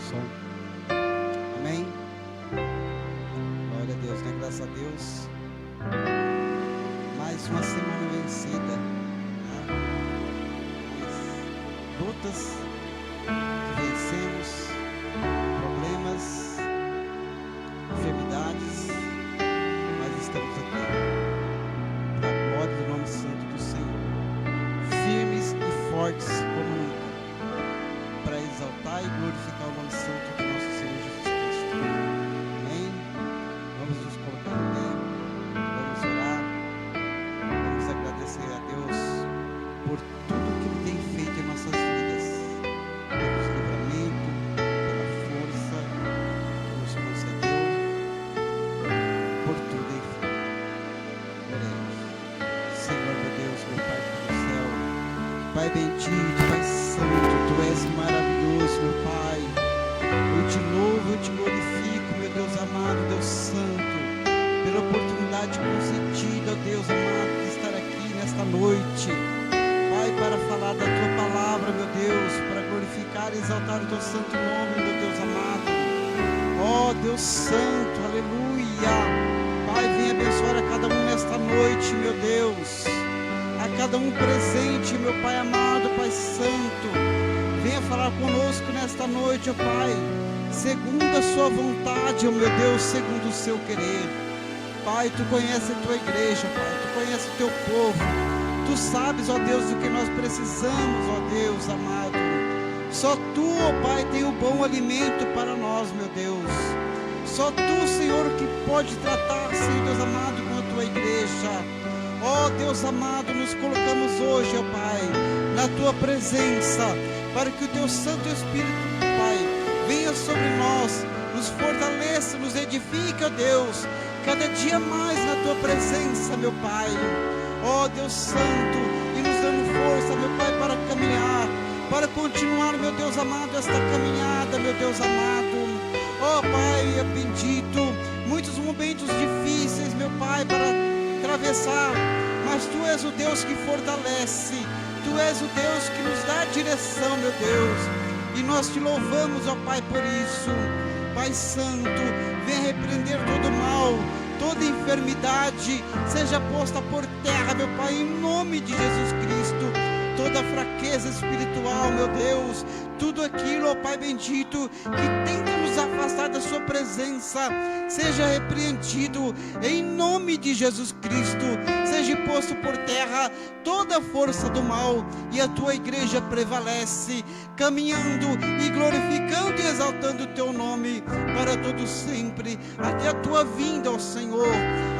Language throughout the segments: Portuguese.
som. Amém? Glória a Deus, né? Graças a Deus. Mais uma semana vencida, né? Mais lutas que vencemos, problemas, enfermidades, mas estamos aqui para a glória do nome santo do Senhor, firmes e fortes como nunca, para exaltar e glorificar o nome santo do nosso Senhor Jesus Cristo. Amém? Vamos nos colocar em pé, vamos orar, vamos agradecer a Deus por tudo que Ele tem feito em nossas vidas, pelo livramento, pela força que nos concedeu, por tudo, enfim. Oremos. Senhor, meu Deus, meu Pai do céu, Pai bendito, Pai santo, Tu és maravilhoso, meu Pai. Eu te louvo, eu te glorifico, meu Deus amado, Deus santo, pela oportunidade concedida, ó Deus amado, de estar aqui nesta noite, Pai, para falar da Tua palavra, meu Deus, para glorificar e exaltar o Teu santo nome, meu Deus amado. Ó Deus santo, aleluia. Pai, venha abençoar a cada um nesta noite, meu Deus, a cada um presente, meu Pai amado, Pai santo. Venha falar conosco nesta noite, ó Pai, segundo a sua vontade, ó meu Deus, segundo o seu querer. Pai, Tu conheces a Tua igreja, Pai, Tu conheces o Teu povo. Tu sabes, ó Deus, do que nós precisamos, ó Deus amado. Só Tu, ó Pai, tem o bom alimento para nós, meu Deus. Só Tu, Senhor, que pode tratar, Senhor Deus amado, com a Tua igreja. Ó Deus amado, nos colocamos hoje, ó Pai, na Tua presença, para que o Teu Santo Espírito, Pai, venha sobre nós, nos fortaleça, nos edifique, ó Deus, cada dia mais na Tua presença, meu Pai. Ó Deus Santo, e nos dando força, meu Pai, para caminhar, para continuar, meu Deus amado, esta caminhada, meu Deus amado. Ó Pai bendito, muitos momentos difíceis, meu Pai, para atravessar, mas Tu és o Deus que fortalece, Tu és o Deus que nos dá a direção, meu Deus, e nós Te louvamos, ó Pai, por isso. Pai Santo, venha repreender todo mal, toda enfermidade, seja posta por terra, meu Pai, em nome de Jesus Cristo. Toda fraqueza espiritual, meu Deus, tudo aquilo, ó Pai bendito, que tenta nos afastar da Sua presença, seja repreendido em nome de Jesus Cristo. Seja posto por terra toda a força do mal, e a Tua igreja prevalece, caminhando e glorificando e exaltando o Teu nome para todo sempre, até a Tua vinda, ó Senhor.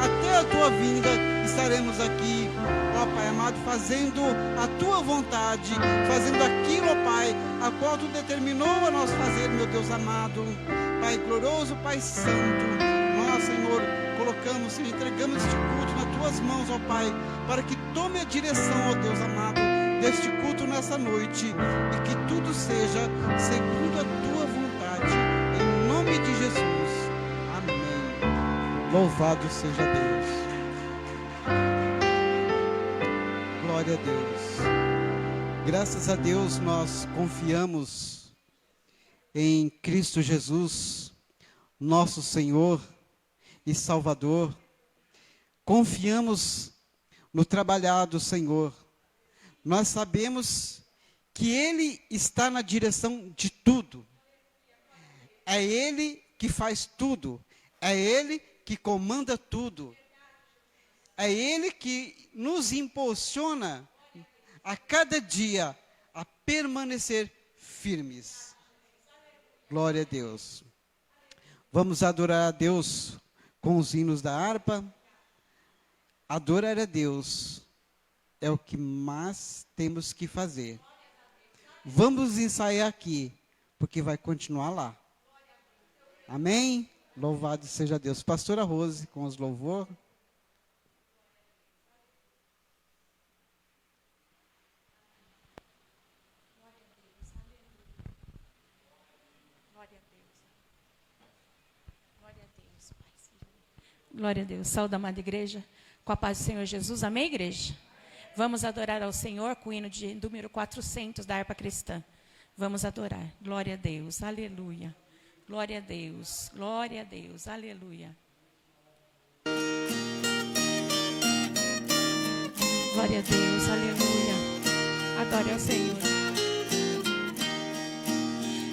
Até a Tua vinda estaremos aqui, ó Pai amado, fazendo a Tua vontade, fazendo aquilo, ó Pai, a qual Tu determinou a nós fazer, meu Deus amado. Pai glorioso, Pai santo, nós, Senhor, colocamos e entregamos este culto nas Tuas mãos, ó Pai, para que tome a direção, ó Deus amado, deste culto nessa noite, e que tudo seja segundo a Tua vontade, em nome de Jesus. Amém. Louvado seja Deus. Glória a Deus. Graças a Deus nós confiamos em Cristo Jesus, nosso Senhor e Salvador. Confiamos no trabalhar do Senhor. Nós sabemos que Ele está na direção de tudo. É Ele que faz tudo. É Ele que comanda tudo. É Ele que nos impulsiona a cada dia a permanecer firmes. Glória a Deus. Vamos adorar a Deus com os hinos da harpa. Adorar a Deus é o que mais temos que fazer. Vamos ensaiar aqui, porque vai continuar lá. Amém? Louvado seja Deus. Pastora Rose, com os louvor. Glória a Deus. Saúde, amada igreja, com a paz do Senhor Jesus. Amém, igreja? Vamos adorar ao Senhor com o hino de número 400 da harpa cristã. Vamos adorar. Glória a Deus. Aleluia. Glória a Deus. Glória a Deus. Aleluia. Glória a Deus. Aleluia. Adore ao Senhor.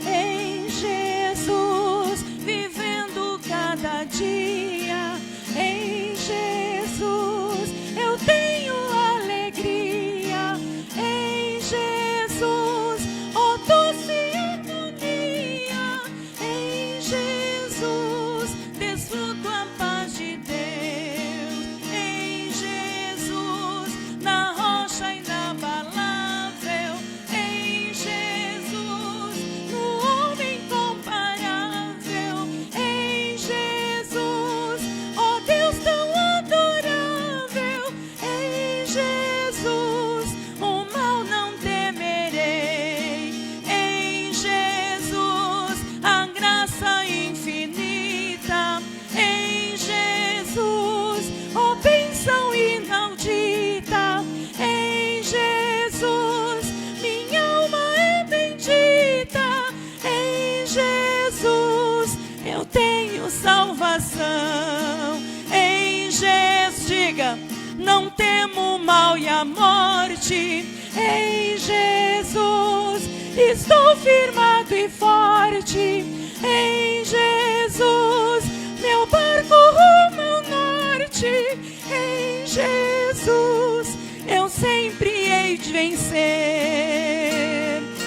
Em Jesus, vivendo cada dia. Em Jesus, eu tenho alegria. Em Jesus, ó doce harmonia. Em Jesus, desfruto a paz de Deus. Em Jesus, na rocha inabalável. Em Jesus, no homem incomparável. Em Jesus, ó Deus tão adorável. Em Jesus, o mal não temerei. Em Jesus, a graça infinita. Em Jesus, ó bênção inaudita. Em Jesus, minha alma é bendita. Em Jesus, eu tenho salvação. Em Jesus, diga, não temo o mal e a morte. Em Jesus, estou firmado e forte. Em Jesus, meu barco rumo ao norte. Em Jesus, eu sempre hei de vencer.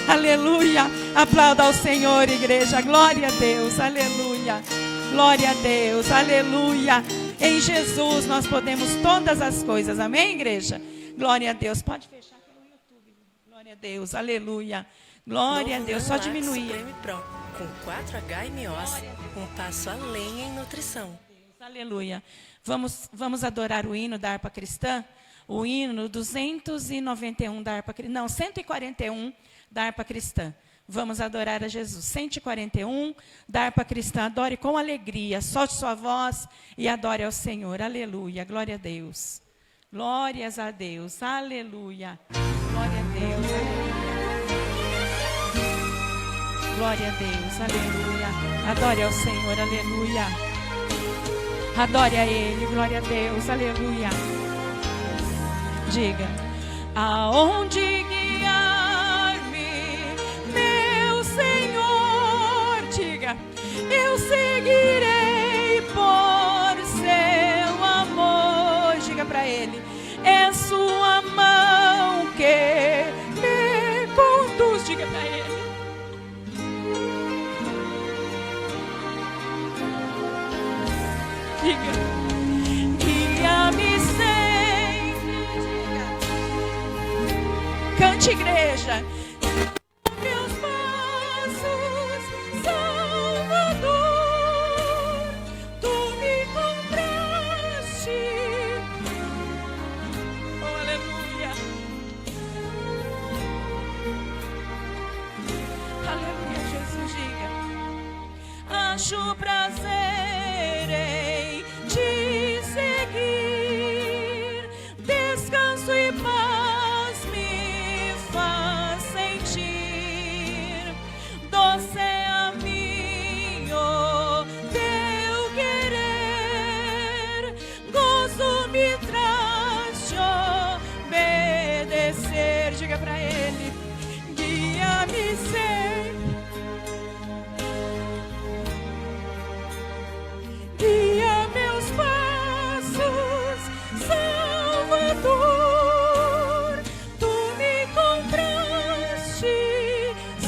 Aleluia. Aplauda ao Senhor, igreja. Glória a Deus. Aleluia. Glória a Deus. Aleluia. Em Jesus nós podemos todas as coisas. Amém, igreja? Glória a Deus. Pode fechar pelo YouTube. Glória a Deus. Aleluia. Glória a Deus. Só diminuir. Supreme Pro, com 4H e miose, um passo além em nutrição. Aleluia. Vamos adorar o hino da harpa cristã. O hino 291 da harpa cristã. Não, 141 da harpa cristã. Vamos adorar a Jesus. 141 da harpa cristã. Adore com alegria. Solte sua voz e adore ao Senhor. Aleluia. Glória a Deus. Glórias a Deus. Aleluia. Glória a Deus. Aleluia. Glória a Deus. Aleluia. Adore ao Senhor. Aleluia. Adore a Ele. Glória a Deus. Aleluia. Diga. Aonde guiar-me, meu Senhor, diga, eu seguirei por seu amor. Diga para Ele, é sua mão que me conduz. Diga para Ele. Diga, guia-me sempre. Diga, cante, igreja. Meus passos, Salvador, tu me compraste. Oh, aleluia. Aleluia, Jesus, diga. Acho prazer em te seguir, descanso e paz me faz sentir. Doce é a mim o teu querer, gozo me traz de obedecer. Diga pra Ele, guia-me sempre. Guia meus passos, Salvador, tu me compraste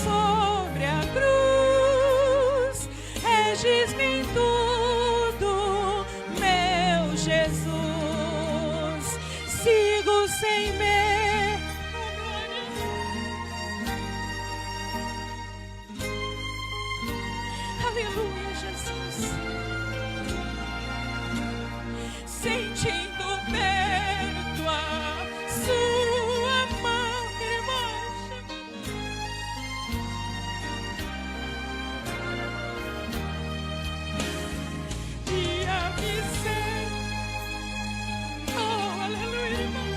sobre a cruz, reges-me em tudo, meu Jesus, sigo sem medo. Aleluia, Jesus. Sentindo perto a sua mão que mostra. Guia-me sempre. Oh, aleluia, irmão.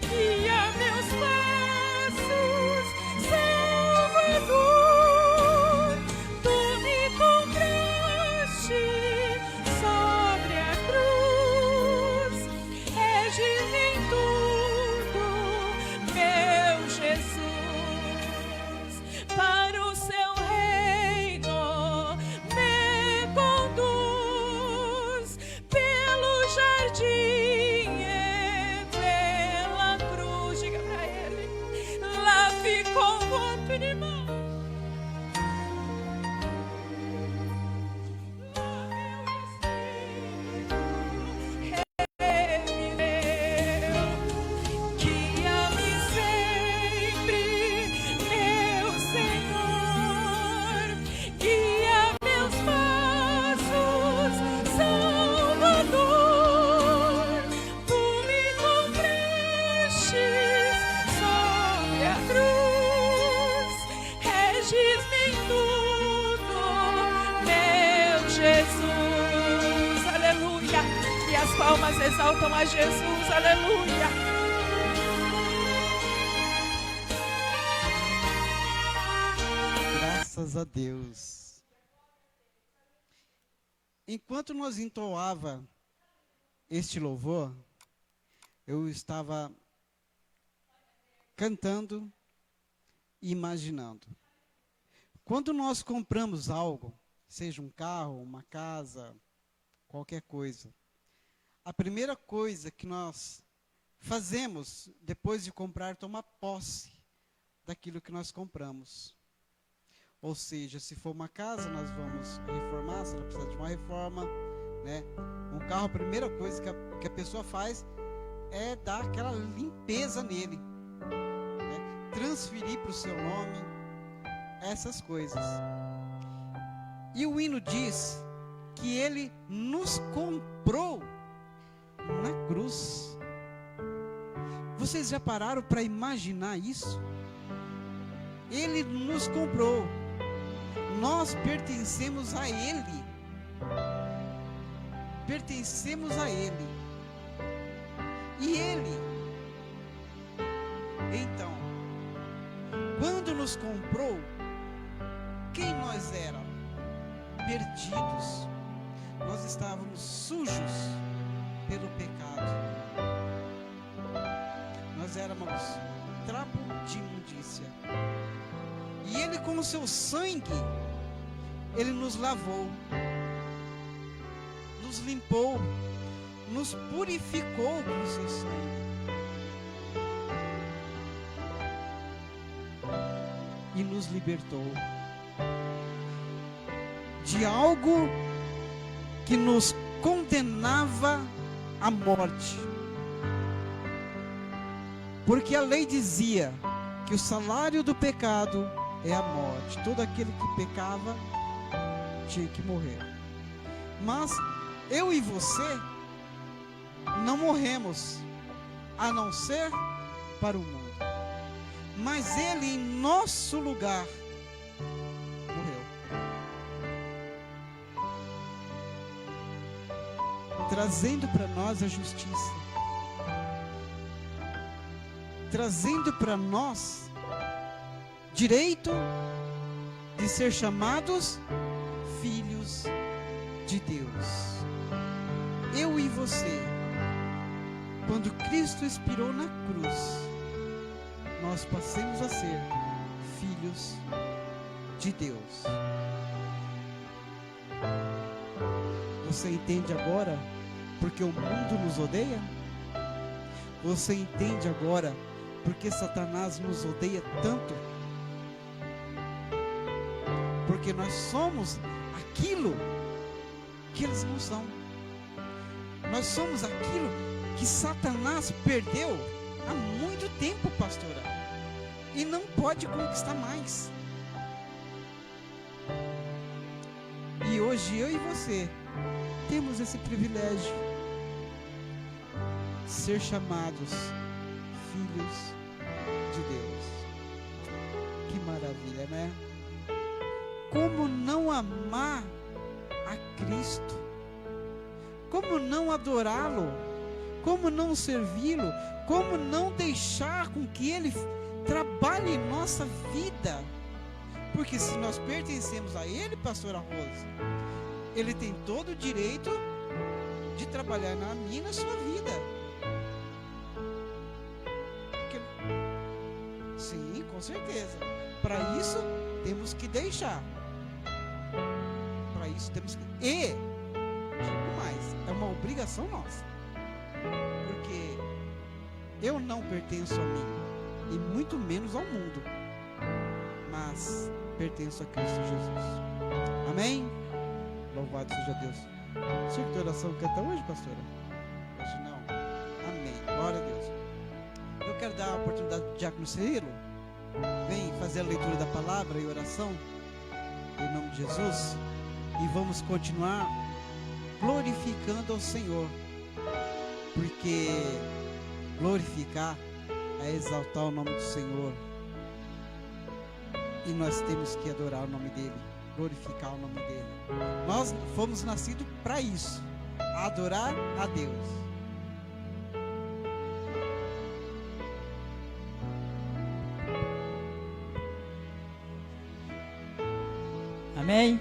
Guia meus passos. as palmas exaltam a Jesus, aleluia. Graças a Deus. Enquanto nós entoava este louvor, eu estava cantando e imaginando. Quando nós compramos algo, seja um carro, uma casa, qualquer coisa, a primeira coisa que nós fazemos depois de comprar é tomar posse daquilo que nós compramos. Ou seja, se for uma casa, nós vamos reformar, se ela precisa de uma reforma, né? Um carro, a primeira coisa que a pessoa faz é dar aquela limpeza nele, né? Transferir para o seu nome, essas coisas. E o hino diz que ele nos comprou na cruz. Vocês já pararam para imaginar isso? Ele nos comprou. Nós pertencemos a Ele. Pertencemos a Ele. E Ele, então, quando nos comprou, quem nós éramos? Perdidos. Nós estávamos sujos pelo pecado. Nós éramos trapo de imundícia. E Ele, com o seu sangue, Ele nos lavou, nos limpou, nos purificou com o seu sangue. E nos libertou de algo que nos condenava à morte. Porque a lei dizia que o salário do pecado é a morte. Todo aquele que pecava tinha que morrer. Mas eu e você não morremos, a não ser para o mundo. Mas Ele, em nosso lugar, morreu, trazendo para nós a justiça, trazendo para nós direito de ser chamados filhos de Deus. Eu e você, quando Cristo expirou na cruz, nós passamos a ser filhos de Deus. Você entende agora porque o mundo nos odeia? Você entende agora porque Satanás nos odeia tanto? Porque nós somos aquilo que eles não são. Nós somos aquilo que Satanás perdeu há muito tempo, pastora, e não pode conquistar mais. E hoje eu e você temos esse privilégio de ser chamados filhos de Deus. Que maravilha, né? Como não amar a Cristo? Como não adorá-lo? Como não servi-lo? Como não deixar com que Ele trabalhe em nossa vida? Porque se nós pertencemos a Ele, pastora Rosa, Ele tem todo o direito de trabalhar na minha e na sua vida. Porque... Sim, com certeza. Para isso, temos que deixar. Para isso, temos que... E, digo mais, é uma obrigação nossa. Porque eu não pertenço a mim, e muito menos ao mundo, mas pertenço a Cristo Jesus. Amém? Louvado seja Deus. Circo de oração canta hoje, pastora? Hoje não. Amém. Glória a Deus. Eu quero dar a oportunidade do diácono Cirilo. Vem fazer a leitura da palavra e oração, em nome de Jesus. E vamos continuar glorificando ao Senhor. Porque glorificar é exaltar o nome do Senhor. E nós temos que adorar o nome dEle, glorificar o nome dEle. Nós fomos nascidos para isso. adorar a Deus. Amém?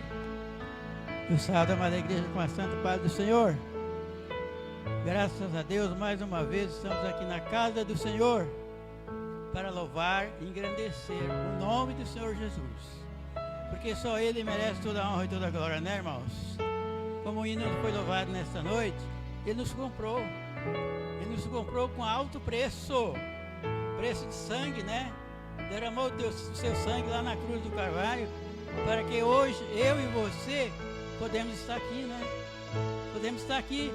Eu saúdo a amada igreja com a santa paz do Senhor. Graças a Deus, mais uma vez estamos aqui na casa do Senhor para louvar e engrandecer o nome do Senhor Jesus, porque só Ele merece toda a honra e toda a glória, né, irmãos? Como o hino foi louvado nesta noite, Ele nos comprou com alto preço, preço de sangue, né? Derramou o seu sangue lá na cruz do Calvário, para que hoje eu e você podemos estar aqui, né? Podemos estar aqui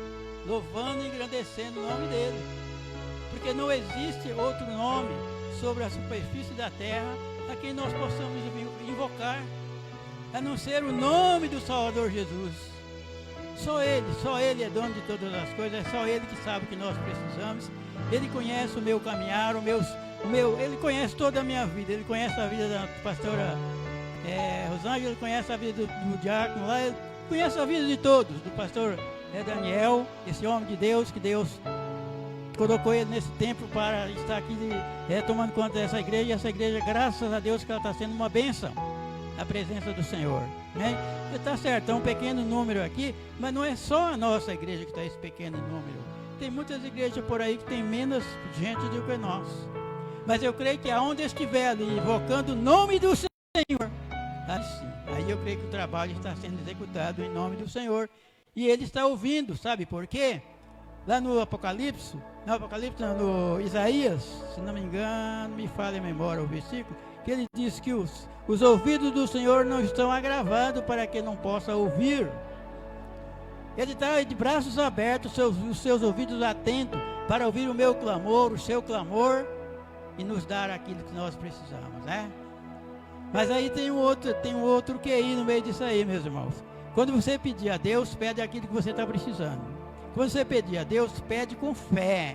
louvando e engrandecendo o nome dele, porque não existe outro nome sobre a superfície da terra a quem nós possamos invocar, a não ser o nome do Salvador Jesus. Só Ele é dono de todas as coisas, é só Ele que sabe o que nós precisamos. Ele conhece o meu caminhar, Ele conhece toda a minha vida, Ele conhece a vida da pastora Rosângela, Ele conhece a vida do diácono lá, Ele conhece a vida de todos, do pastor Daniel, esse homem de Deus, que Deus colocou ele nesse tempo para estar aqui tomando conta dessa igreja, e essa igreja, graças a Deus, que ela está sendo uma bênção na presença do Senhor, né? Está certo, é um pequeno número aqui, mas não é só a nossa igreja que está esse pequeno número. Tem muitas igrejas por aí que tem menos gente do que nós, mas eu creio que aonde estiver ali invocando o nome do Senhor, aí eu creio que o trabalho está sendo executado em nome do Senhor, e Ele está ouvindo. Sabe por quê? Lá no Apocalipse, no Isaías, se não me engano, me falha a memória o versículo, que ele diz que os ouvidos do Senhor não estão agravados para que não possa ouvir. Ele está de braços abertos, os seus ouvidos atentos para ouvir o meu clamor, o seu clamor, e nos dar aquilo que nós precisamos, né? Mas aí tem um outro QI no meio disso aí, meus irmãos. Quando você pedir a Deus, pede aquilo que você está precisando. Quando você pedir a Deus, pede com fé.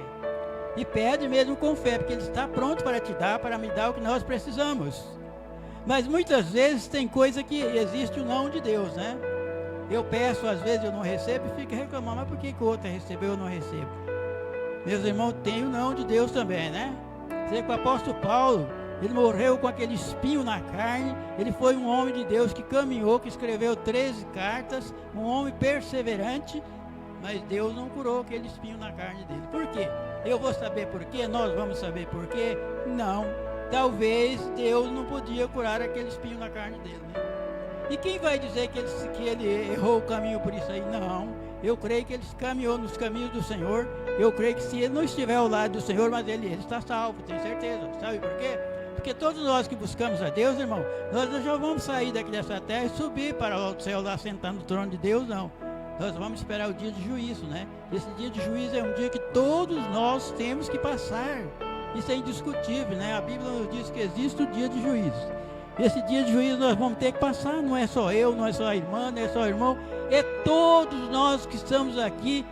E pede mesmo com fé, porque Ele está pronto para te dar, para me dar o que nós precisamos. Mas muitas vezes tem coisa que existe o não de Deus, né? Eu peço, às vezes eu não recebo e fico reclamando, mas por que o outro recebeu e eu não recebo? Meus irmãos, tem o não de Deus também, né? Você que o apóstolo Paulo, ele morreu com aquele espinho na carne. Ele foi um homem de Deus que caminhou, que escreveu 13 cartas, um homem perseverante, mas Deus não curou aquele espinho na carne dele. Por quê? Eu vou saber por quê? Nós vamos saber por quê? Não. Talvez Deus não podia curar aquele espinho na carne dele, né? E quem vai dizer que ele errou o caminho por isso aí? Não. Eu creio que ele caminhou nos caminhos do Senhor. Eu creio que se ele não estiver ao lado do Senhor, mas ele está salvo, tenho certeza. Sabe por quê? Porque todos nós que buscamos a Deus, irmão, nós não já vamos sair daqui dessa terra e subir para o céu lá, sentar no trono de Deus, não. Nós vamos esperar o dia de juízo, né? Esse dia de juízo é um dia que todos nós temos que passar. Isso é indiscutível, né? A Bíblia nos diz que existe o dia de juízo. Esse dia de juízo nós vamos ter que passar. Não é só eu, não é só a irmã, não é só o irmão. É todos nós que estamos aqui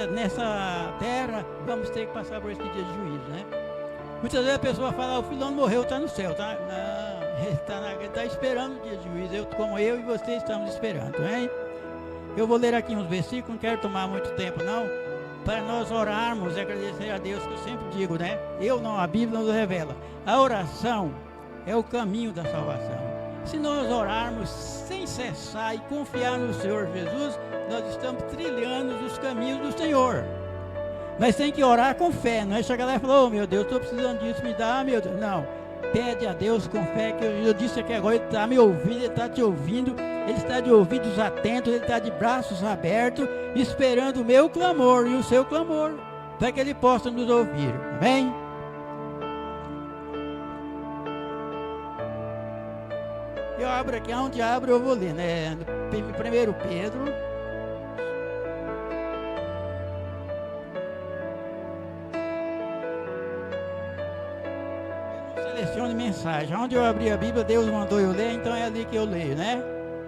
nessa terra, vamos ter que passar por esse dia de juízo, né? Muitas vezes a pessoa fala, o fulano morreu, está no céu, tá? Não, ele está esperando o dia de juízo. Como eu e você estamos esperando, hein? Eu vou ler aqui uns versículos, não quero tomar muito tempo não, para nós orarmos e agradecer a Deus, que eu sempre digo, né? A Bíblia nos revela. A oração é o caminho da salvação. Se nós orarmos sem cessar e confiar no Senhor Jesus, nós estamos trilhando os caminhos do Senhor. Mas tem que orar com fé, não é chegar lá e falar, oh meu Deus, estou precisando disso, me dá, meu Deus. Não, pede a Deus com fé, que eu disse aqui agora, Ele está me ouvindo, Ele está te ouvindo, Ele está de ouvidos atentos, Ele está de braços abertos, esperando o meu clamor e o seu clamor, para que Ele possa nos ouvir, amém? Eu abro aqui, onde abro eu vou ler, né? 1 Pedro. Selecione mensagem. Onde eu abri a Bíblia, Deus mandou eu ler, então é ali que eu leio, né?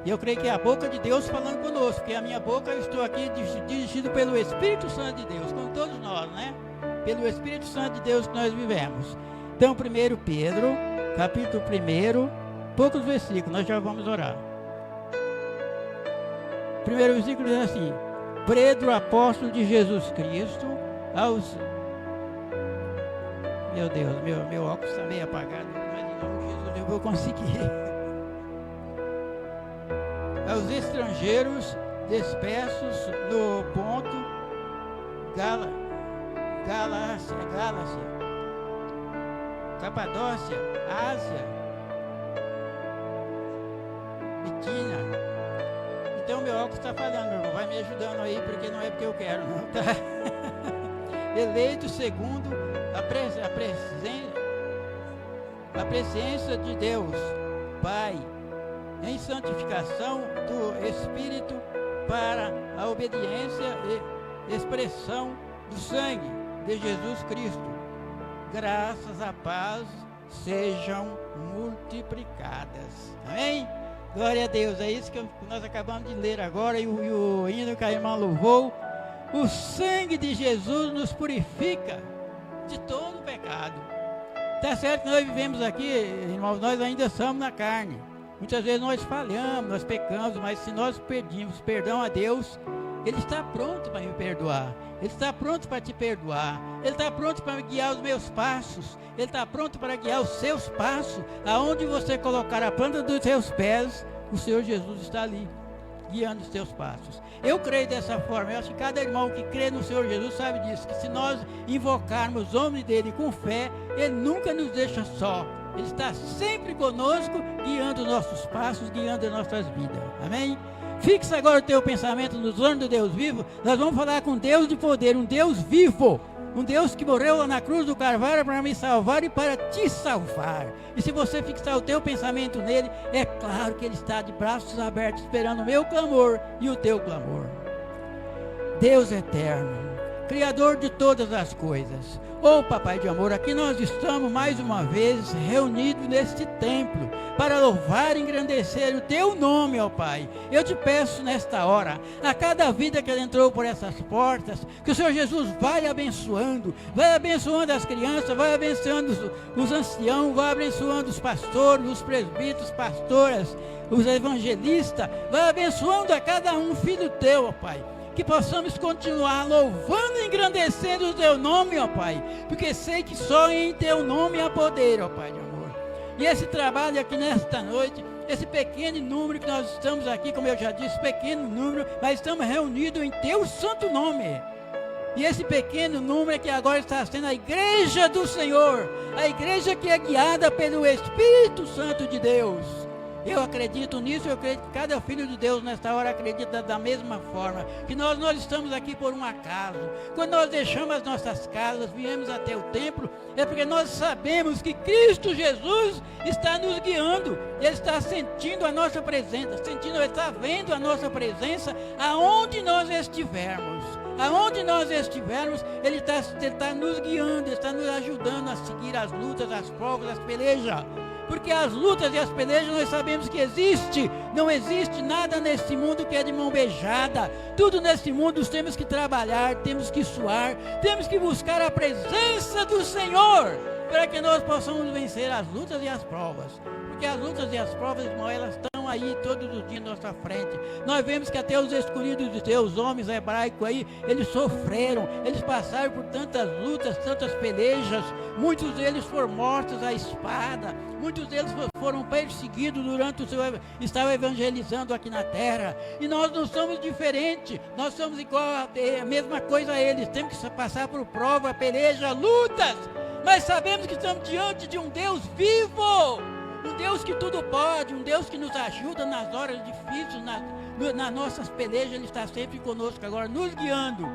E eu creio que é a boca de Deus falando conosco, porque a minha boca, eu estou aqui dirigido pelo Espírito Santo de Deus, como todos nós, né? Pelo Espírito Santo de Deus que nós vivemos. Então, 1 Pedro, capítulo 1, poucos versículos, nós já vamos orar. O primeiro versículo diz assim: Pedro, apóstolo de Jesus Cristo, Meu Deus, meu óculos está meio apagado, mas em nome de Jesus eu vou conseguir. Aos estrangeiros dispersos no ponto Galácia, Capadócia, Ásia, Bitínia. Então meu óculos está falhando, meu irmão. Vai me ajudando aí, porque não é porque eu quero, não, tá? Eleito segundo a presença de Deus, Pai, em santificação do Espírito para a obediência e expressão do sangue de Jesus Cristo. Graças à paz sejam multiplicadas. Amém? Glória a Deus. É isso que nós acabamos de ler agora, e o hino que a irmã louvou. O sangue de Jesus nos purifica de todo pecado. Está certo que nós vivemos aqui, irmãos, nós ainda somos na carne. Muitas vezes nós falhamos, nós pecamos, mas se nós pedimos perdão a Deus, Ele está pronto para me perdoar. Ele está pronto para te perdoar. Ele está pronto para guiar os meus passos. Ele está pronto para guiar os seus passos. Aonde você colocar a planta dos seus pés, o Senhor Jesus está ali, guiando os seus passos. Eu creio dessa forma. Eu acho que cada irmão que crê no Senhor Jesus sabe disso, que se nós invocarmos o nome dEle com fé, Ele nunca nos deixa só. Ele está sempre conosco, guiando os nossos passos, guiando as nossas vidas. Amém? Fixa agora o teu pensamento nos planos do Deus vivo. Nós vamos falar com Deus de poder, um Deus vivo, um Deus que morreu lá na cruz do Calvário para me salvar e para te salvar. E se você fixar o teu pensamento nele, é claro que Ele está de braços abertos, esperando o meu clamor e o teu clamor. Deus eterno, Criador de todas as coisas, Papai de amor, aqui nós estamos mais uma vez reunidos neste templo para louvar e engrandecer o teu nome, ó Pai. Eu te peço nesta hora, a cada vida que ela entrou por essas portas, que o Senhor Jesus vai abençoando as crianças, vai abençoando os anciãos, vai abençoando os pastores, os presbíteros, pastoras, os evangelistas, vai abençoando a cada um, filho teu, ó Pai. Que possamos continuar louvando e engrandecendo o teu nome, ó Pai, porque sei que só em teu nome há poder, ó Pai de amor. E esse trabalho aqui nesta noite, esse pequeno número que nós estamos aqui, como eu já disse, pequeno número, mas estamos reunidos em teu santo nome. E esse pequeno número é que agora está sendo a igreja do Senhor, a igreja que é guiada pelo Espírito Santo de Deus. Eu acredito nisso, eu acredito que cada filho de Deus nesta hora acredita da mesma forma, que nós estamos aqui por um acaso. Quando nós deixamos as nossas casas, viemos até o templo, é porque nós sabemos que Cristo Jesus está nos guiando, Ele está sentindo a nossa presença, Ele está vendo a nossa presença aonde nós estivermos. Aonde nós estivermos, Ele está nos guiando, Ele está nos ajudando a seguir as lutas, as provas, as pelejas. Porque as lutas e as pelejas nós sabemos que não existe nada nesse mundo que é de mão beijada. Tudo nesse mundo nós temos que trabalhar, temos que suar, temos que buscar a presença do Senhor, para que nós possamos vencer as lutas e as provas. Porque as lutas e as provas, irmão, elas estão aí todos os dias na nossa frente. Nós vemos que até os escolhidos de Deus, homens hebraicos aí, eles sofreram, eles passaram por tantas lutas, tantas pelejas. Muitos deles foram mortos à espada, muitos deles foram perseguidos durante o seu estava evangelizando aqui na terra. E nós não somos diferentes, nós somos igual a mesma coisa a eles. Temos que passar por prova, peleja, lutas, mas sabemos que estamos diante de um Deus vivo, um Deus que tudo pode, um Deus que nos ajuda nas horas difíceis, nas nossas pelejas. Ele está sempre conosco agora, nos guiando.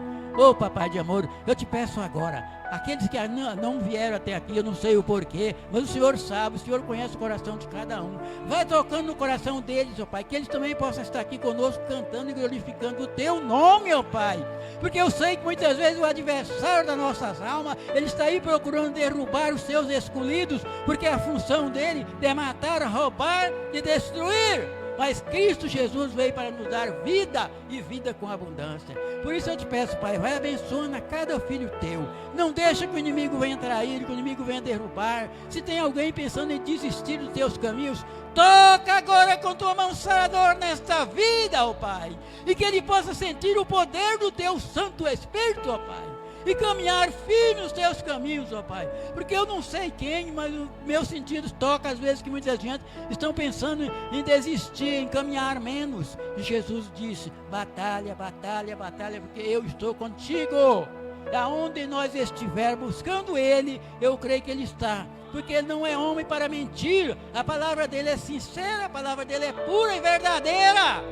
Papai de amor, eu te peço agora, aqueles que não vieram até aqui, eu não sei o porquê, mas o Senhor sabe, o Senhor conhece o coração de cada um. Vai tocando no coração deles, ó Pai, que eles também possam estar aqui conosco, cantando e glorificando o teu nome, ó Pai. Porque eu sei que muitas vezes o adversário das nossas almas, ele está aí procurando derrubar os seus escolhidos, porque a função dele é matar, roubar e destruir. mas Cristo Jesus veio para nos dar vida e vida com abundância. Por isso eu te peço, Pai, vai abençoando a cada filho teu. Não deixa que o inimigo venha trair, que o inimigo venha derrubar. Se tem alguém pensando em desistir dos teus caminhos, toca agora com tua mão saradora nesta vida, ó Pai, e que ele possa sentir o poder do teu Santo Espírito, ó Pai, e caminhar firme nos teus caminhos, ó Pai, porque eu não sei quem, mas os meus sentidos tocam às vezes que muita gente estão pensando em desistir, em caminhar menos, e Jesus disse, batalha, batalha, batalha, porque eu estou contigo. Aonde nós estiver buscando Ele, eu creio que Ele está, porque Ele não é homem para mentir, a palavra dEle é sincera, a palavra dEle é pura e verdadeira.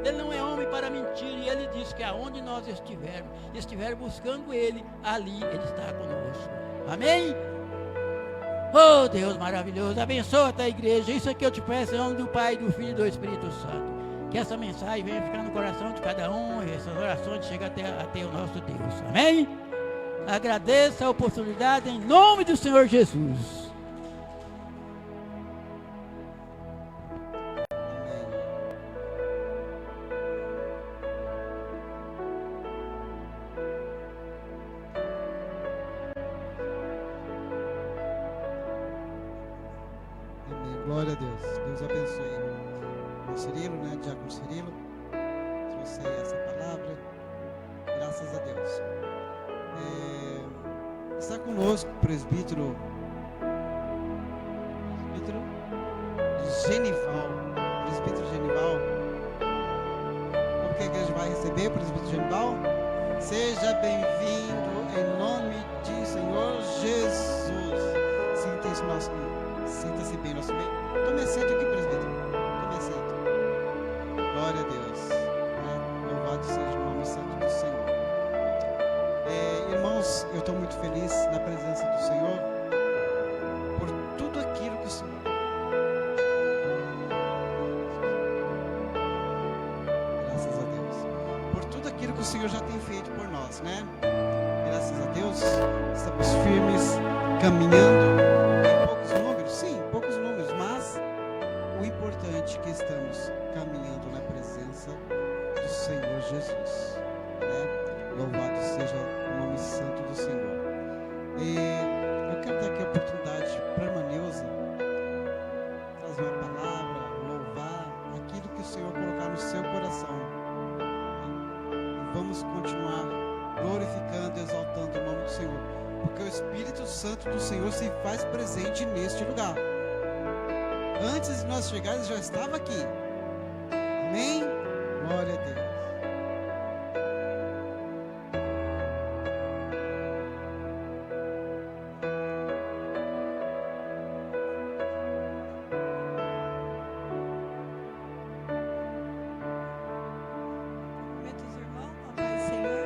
Ele não é homem para mentir, e Ele diz que aonde nós estiver buscando Ele, ali Ele está conosco. Amém? Oh Deus maravilhoso, abençoa a tua igreja. Isso aqui eu te peço em nome do Pai, do Filho e do Espírito Santo. Que essa mensagem venha ficar no coração de cada um, e essas orações cheguem até o nosso Deus. Amém? Agradeço a oportunidade em nome do Senhor Jesus. Glória a Deus. Deus abençoe o Cirilo, né? Diácono Cirilo. Trouxe aí essa palavra. Graças a Deus. Está conosco o presbítero Genival. Presbítero Genival. Como que a igreja vai receber o presbítero Genival? Seja bem-vindo em nome de Senhor Jesus. Sinta-se bem no nosso meio. Tome assento aqui, presbítero. Tome assento. Glória a Deus. Louvado seja o nome santo do Senhor. Irmãos, eu estou muito feliz na presença do Senhor por tudo aquilo que o Senhor... Graças a Deus. Por tudo aquilo que o Senhor já tem feito por nós, né? Graças a Deus, estamos firmes, caminhando. Que estamos caminhando na presença do Senhor Jesus, né? Louvado seja o nome santo do Senhor. E eu quero dar aqui a oportunidade para a irmã Neuza trazer uma palavra, louvar aquilo que o Senhor colocar no seu coração, e vamos continuar glorificando e exaltando o nome do Senhor, porque o Espírito Santo do Senhor se faz presente neste lugar. Antes de nós chegarmos, já estava aqui. Amém? Glória a Deus. Cumprimento os irmãos, a paz do Senhor.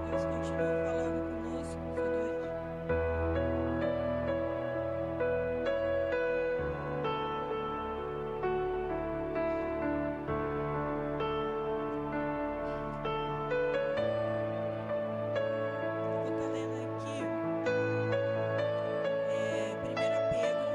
Deus continua falando conosco, Senhor. Eu vou estar lendo aqui 1 Pedro 3:8.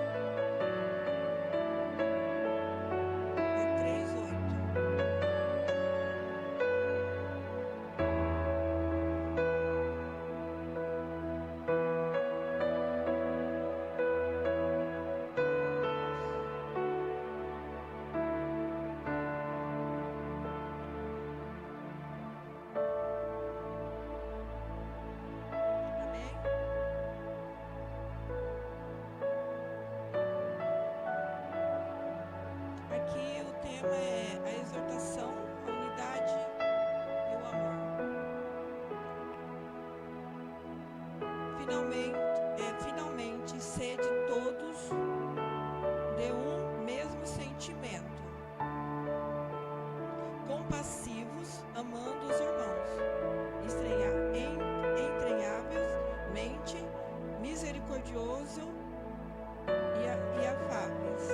Amém? Aqui o tema é a exortação, a unidade e o amor. Finalmente, sede todos de um mesmo sentimento, compassivos, amando os irmãos, entranhavelmente misericordioso e afáveis.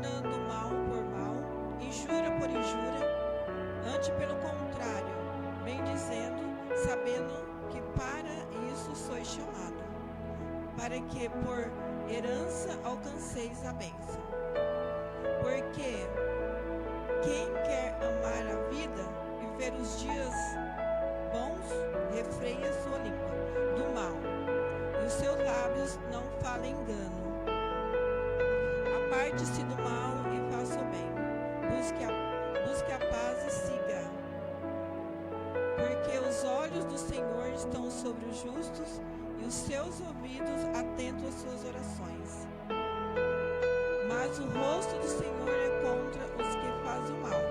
retornando mal por mal, injúria por injúria, antes pelo contrário, bem dizendo, sabendo que para isso sois chamado, para que por herança alcanceis a bênção. Porque quem quer amar a vida e ver os dias bons, refreia sua língua do mal, e os seus lábios não falem engano. Aparte-se do mal e faça o bem. Busque a paz e siga. Porque os olhos do Senhor estão sobre os justos e os seus ouvidos atentos às suas orações. Mas o rosto do Senhor é contra os que fazem o mal.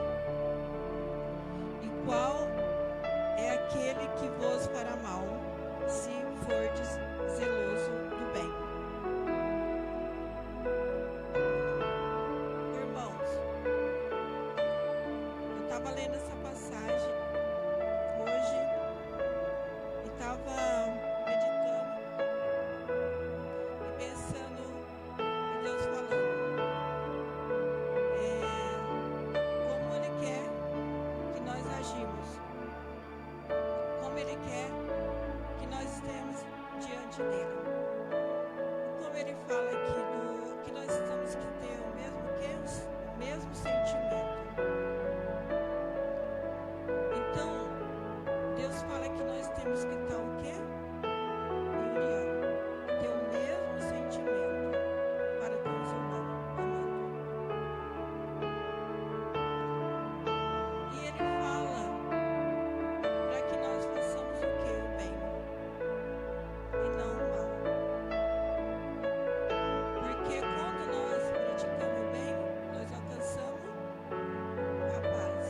E qual é aquele que vos fará mal, se fordes zeloso do bem? Irmãos, eu estava lendo essa passagem hoje e estava meditando e pensando em Deus falando como Ele quer que nós agimos, como Ele quer que nós estemos diante dele. E como Ele fala aqui que nós temos que ter o mesmo sentimento. Então, Deus fala que nós temos que estar o quê? Em união. Ter o mesmo sentimento para com os irmãos, amando. E Ele fala para que nós façamos o quê? O bem. E não o mal. Porque quando nós praticamos o bem, nós alcançamos a paz,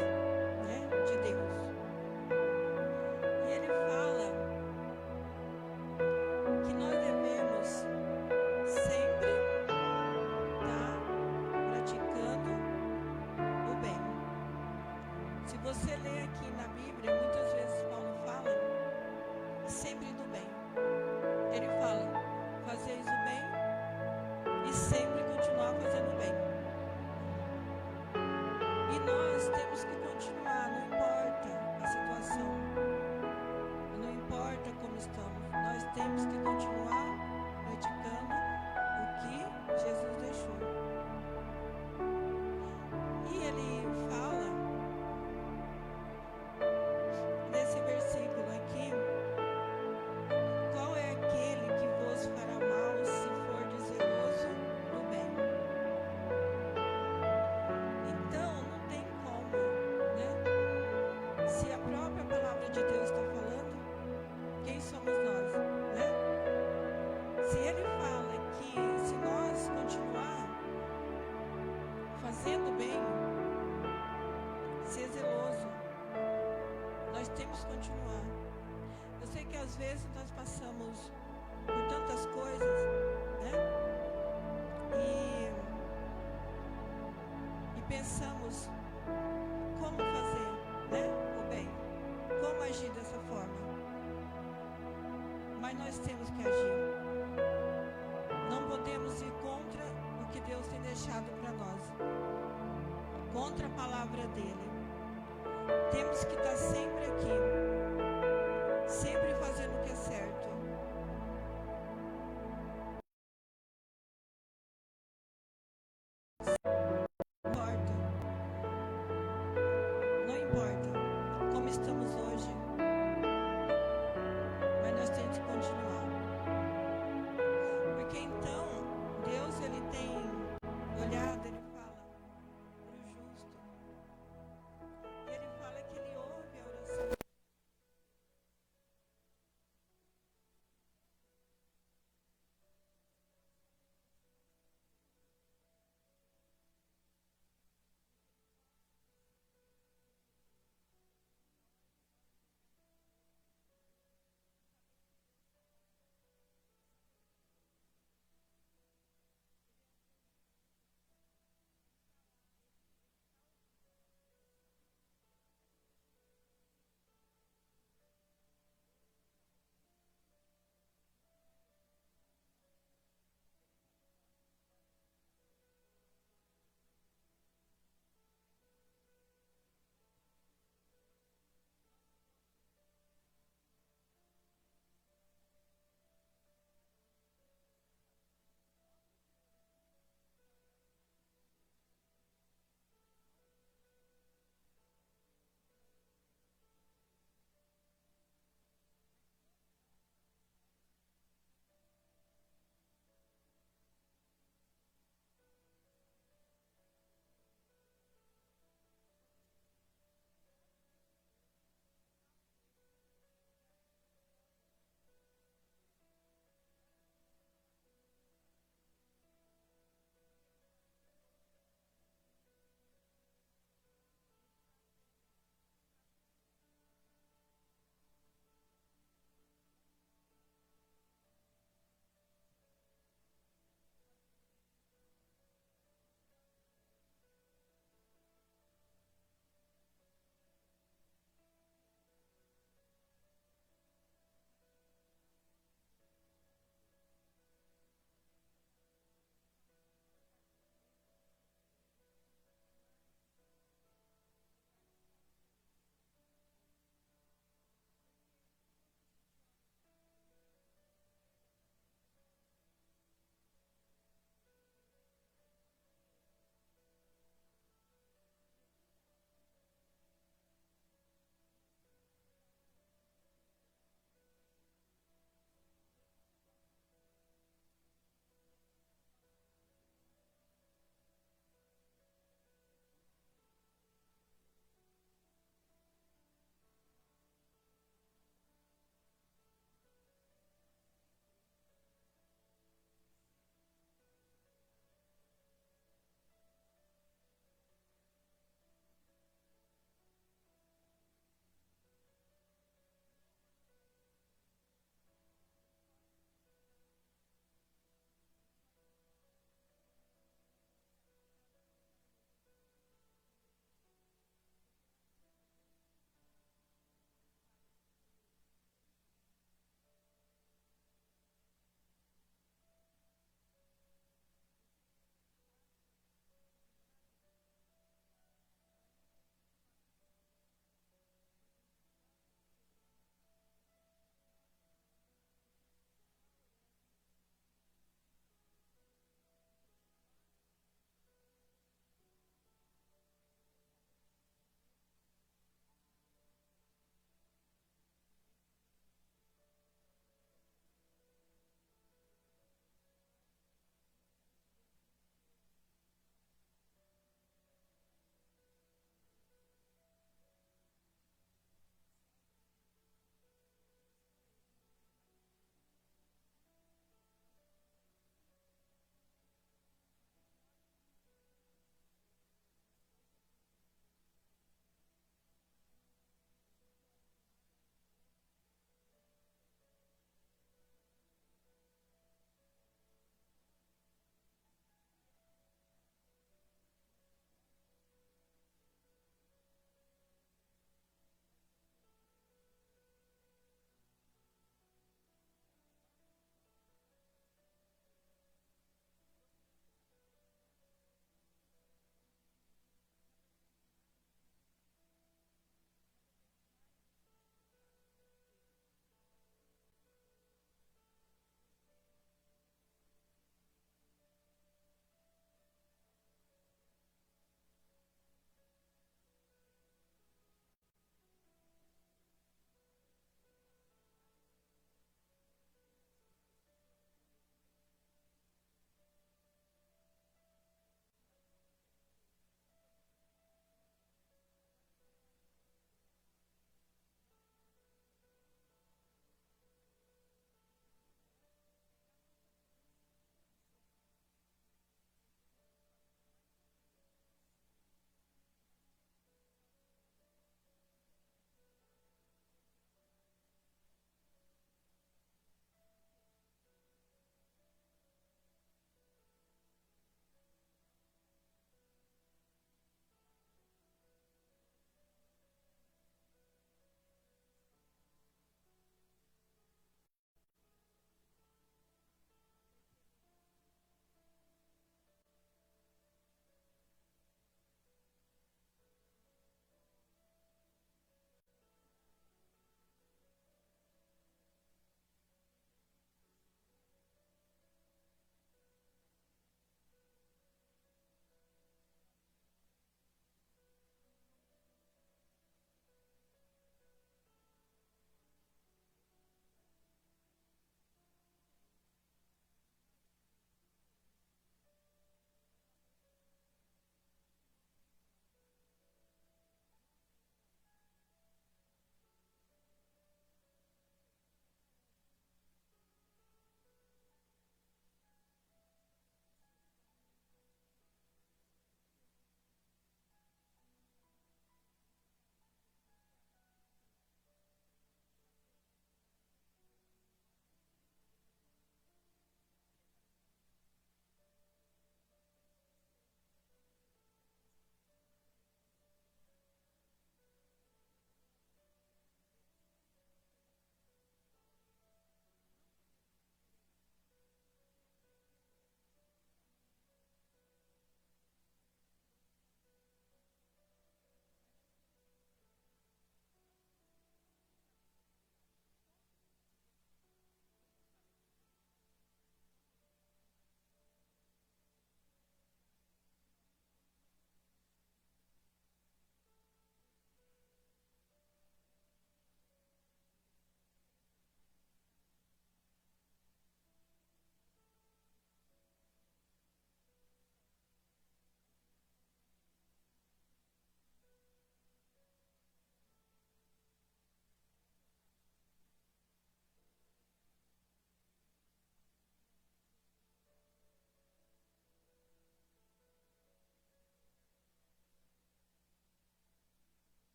né, de Deus. E Ele fala que nós devemos sempre estar praticando o bem. Se você ler aqui na Bíblia, muitas vezes Paulo fala sempre do bem. Ele fala, fazeis o bem e sempre continuar fazendo o bem. E nós temos que continuar, não importa a situação, não importa como estamos, nós temos que continuar praticando o que Jesus deixou. E Ele fala nesse versículo aqui, qual é aquele que vos fará mal se for zeloso do bem? Então, não tem como, né? Se a própria palavra de Deus está falando, quem somos nós, né? Se Ele fala que se nós continuar fazendo bem, ser zeloso, nós temos que continuar. Eu sei que às vezes nós passamos por tantas coisas, né? E pensamos como fazer, né, o bem, como agir dessa forma. Mas nós temos que agir. Não podemos ir contra o que Deus tem deixado para nós, contra a palavra dele. Temos que estar sempre aqui, sempre fazendo o que é certo. Não importa, não importa como estamos hoje, mas nós temos que continuar. Porque então, Deus, Ele tem olhado, Ele fala para o justo. Ele fala que Ele ouve a oração.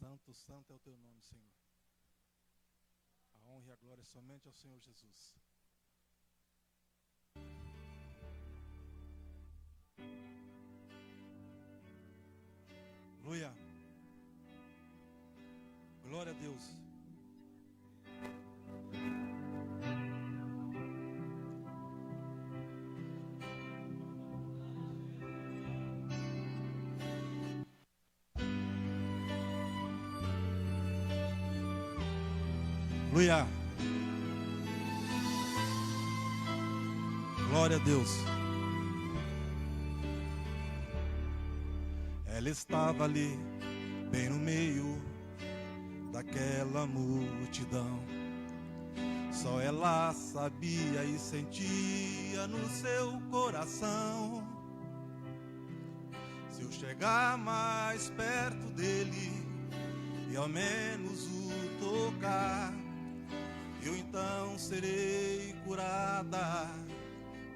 Santo, santo é o teu nome, Senhor. A honra e a glória somente ao Senhor Jesus. Aleluia. Glória a Deus. Aleluia. Glória a Deus. Ela estava ali, bem no meio daquela multidão. Só ela sabia e sentia no seu coração. Se eu chegar mais perto dele e ao menos o tocar, eu então serei curada,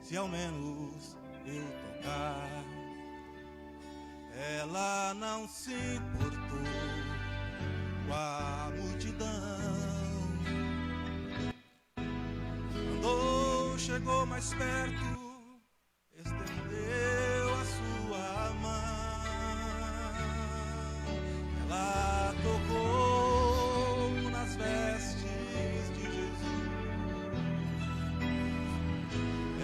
se ao menos eu tocar. Ela não se importou com a multidão, andou, chegou mais perto, estendeu a sua mão. Ela tocou nas vestes de Jesus.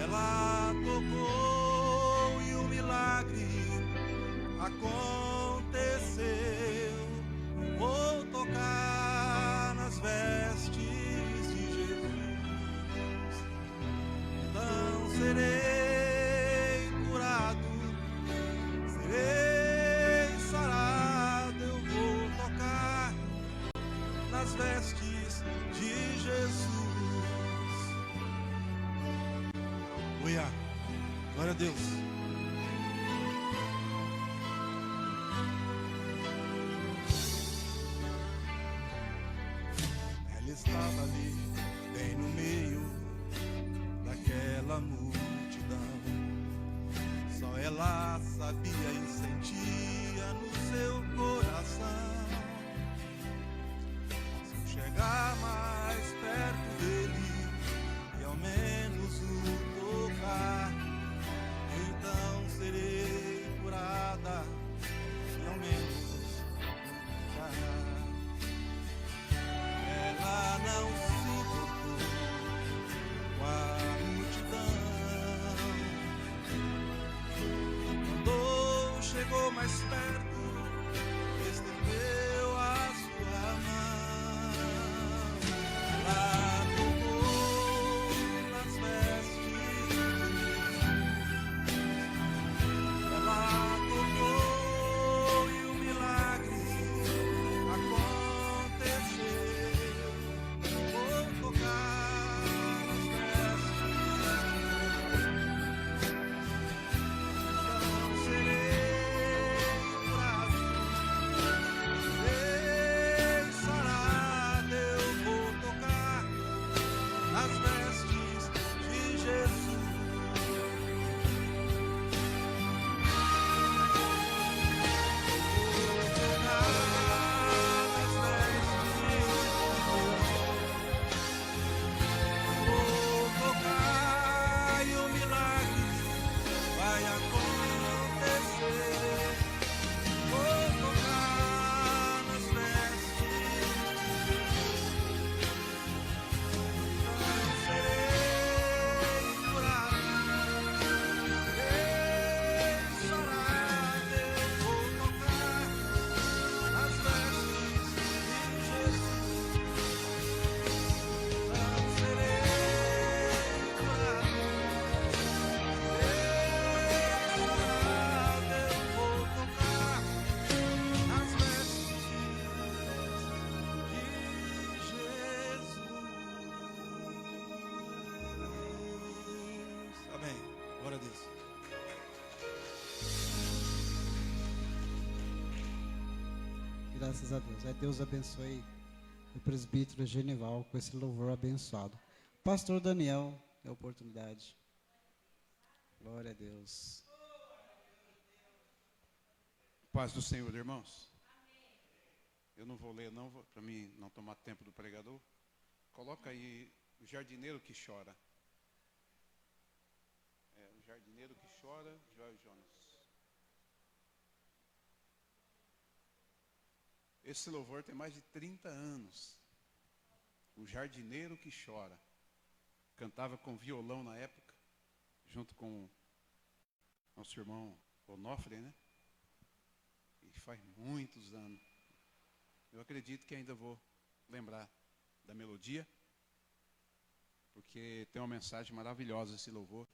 Ela tocou e o milagre aconteceu. Vou tocar nas vestes de Jesus, então serei curado, serei sarado. Eu vou tocar nas vestes de Jesus. Aleluia. Glória a Deus. Ela estava ali, bem no meio daquela multidão. Só ela sabia e sentia no seu coração. Se eu chegar mais perto dele e ao menos o tocar, então serei curada, e ao menos tocar. Ela não se importou com a multidão, andou, chegou mais perto, estendeu a sua mão. Ela tocou nas vestes de Jesus. Ela tocou e o milagre aconteceu. Vou tocar nas vestes, então serei curado, serei sarado. Eu vou tocar nas vestes de Jesus. Vou tocar e o milagre vai acontecer. Vou tocar nas vestes de Jesus. Então serei curado, serei sarado. Eu vou tocar nas vestes de Jesus. Então serei curado, eu vou tocar nas vestes de Jesus. Amém. Glória a Deus. Graças a Deus. Deus abençoe o presbítero Genival com esse louvor abençoado. Pastor Daniel, é a oportunidade. Glória a Deus. Paz do Senhor, irmãos. Eu não vou ler não, para mim não tomar tempo do pregador. Coloca aí o jardineiro que chora. O jardineiro que chora, Joel Jonas. Esse louvor tem mais de 30 anos. O jardineiro que chora. Cantava com violão na época, junto com nosso irmão Onofre, né? E faz muitos anos. Eu acredito que ainda vou lembrar da melodia, porque tem uma mensagem maravilhosa esse louvor.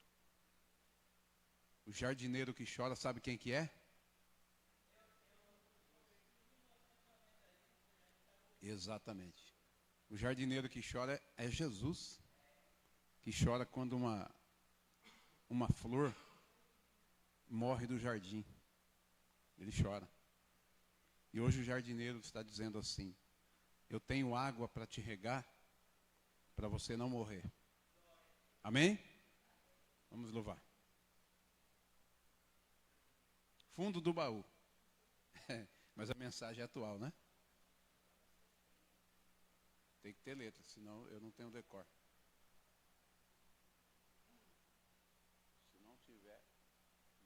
O jardineiro que chora, sabe quem que é? Exatamente. O jardineiro que chora é Jesus, que chora quando uma flor morre do jardim. Ele chora. E hoje o jardineiro está dizendo assim: eu tenho água para te regar, para você não morrer. Amém? Vamos louvar. Fundo do baú. Mas a mensagem é atual, né? Tem que ter letra, senão eu não tenho decor. Se não tiver,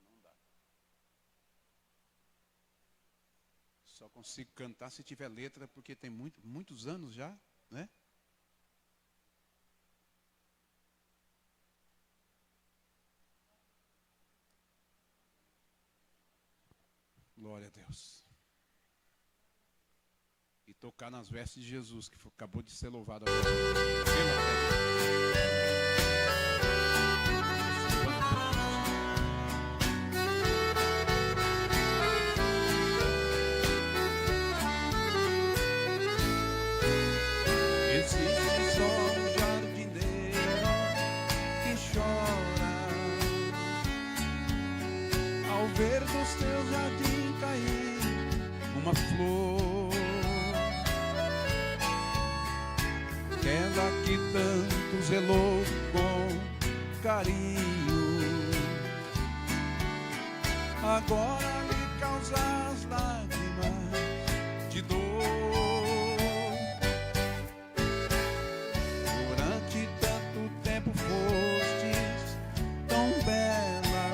não dá. Só consigo cantar se tiver letra, porque tem muitos anos já, né? Glória a Deus. E tocar nas vestes de Jesus, que acabou de ser louvado agora. Existe só um jardineiro que chora ao ver dos teus jardins cair uma flor. Aquela que tanto zelou com carinho, agora lhe causa as lágrimas de dor. Durante tanto tempo fostes tão bela,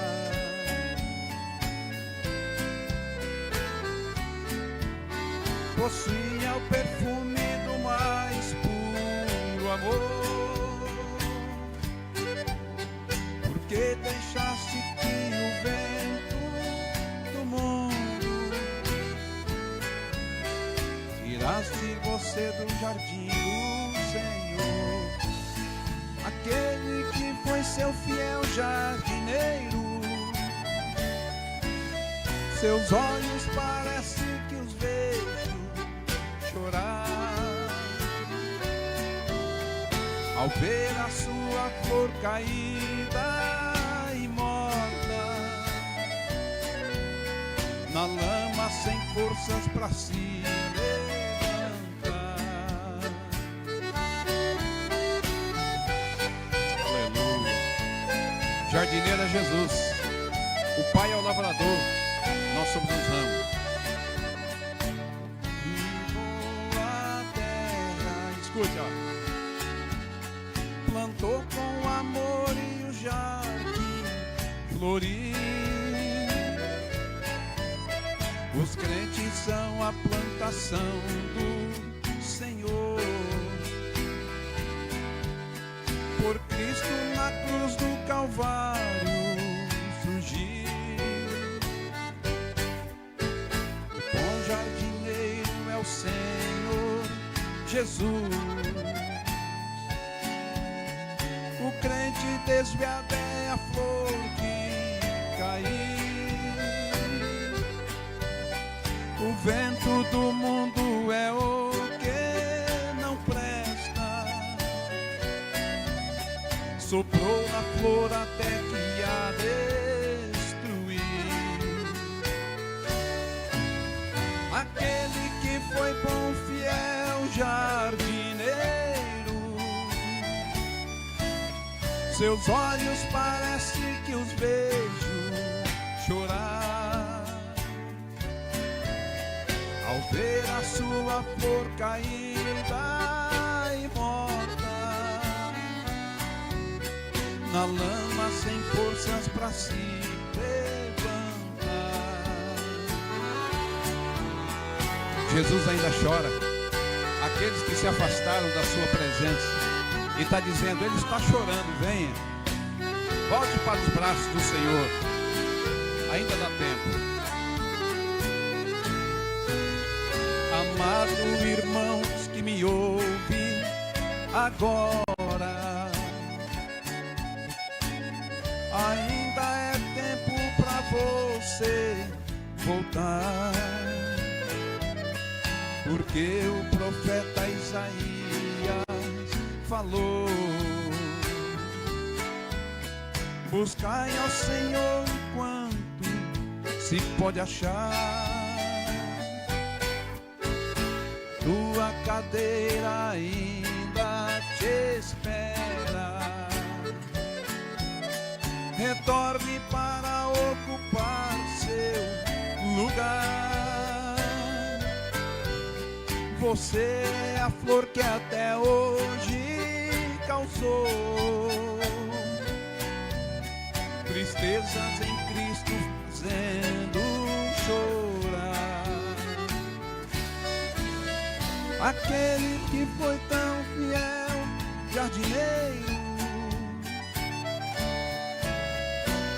possuía o perfume do mais puro amor. Porque deixaste que o vento do mundo tiraste você do jardim do Senhor, aquele que foi seu fiel jardineiro. Seus olhos parece que os vejo chorar ao ver a sua flor caída e morta na lama, sem forças para se levantar. Aleluia. Jardineiro é Jesus. O Pai é o lavrador. Nós somos os ramos. Escute, ó. Plantou com amor e o jardim florir. Os crentes são a plantação do Senhor. Por Cristo na cruz do Calvário surgiu. O bom jardineiro é o Senhor Jesus. O crente desviado é a flor que caiu. O vento do mundo é o que não presta. Soprou na flor até que a destruiu. Aquele que foi bom, fiel jardineiro, seus olhos parece que os vejo chorar ao ver a sua uma flor caída e morta, na lama sem forças para se levantar. Jesus ainda chora aqueles que se afastaram da sua presença. E está dizendo, ele está chorando, venha. Volte para os braços do Senhor. Ainda dá tempo. Amado irmãos que me ouvem agora, ainda é tempo para você voltar, porque o profeta Isaías falou: buscai ao Senhor enquanto se pode achar. Tua cadeira ainda te espera. Retorne para ocupar seu lugar. Você é a flor que até hoje causou tristezas em Cristo, fazendo chorar. Aquele que foi tão fiel, jardineiro,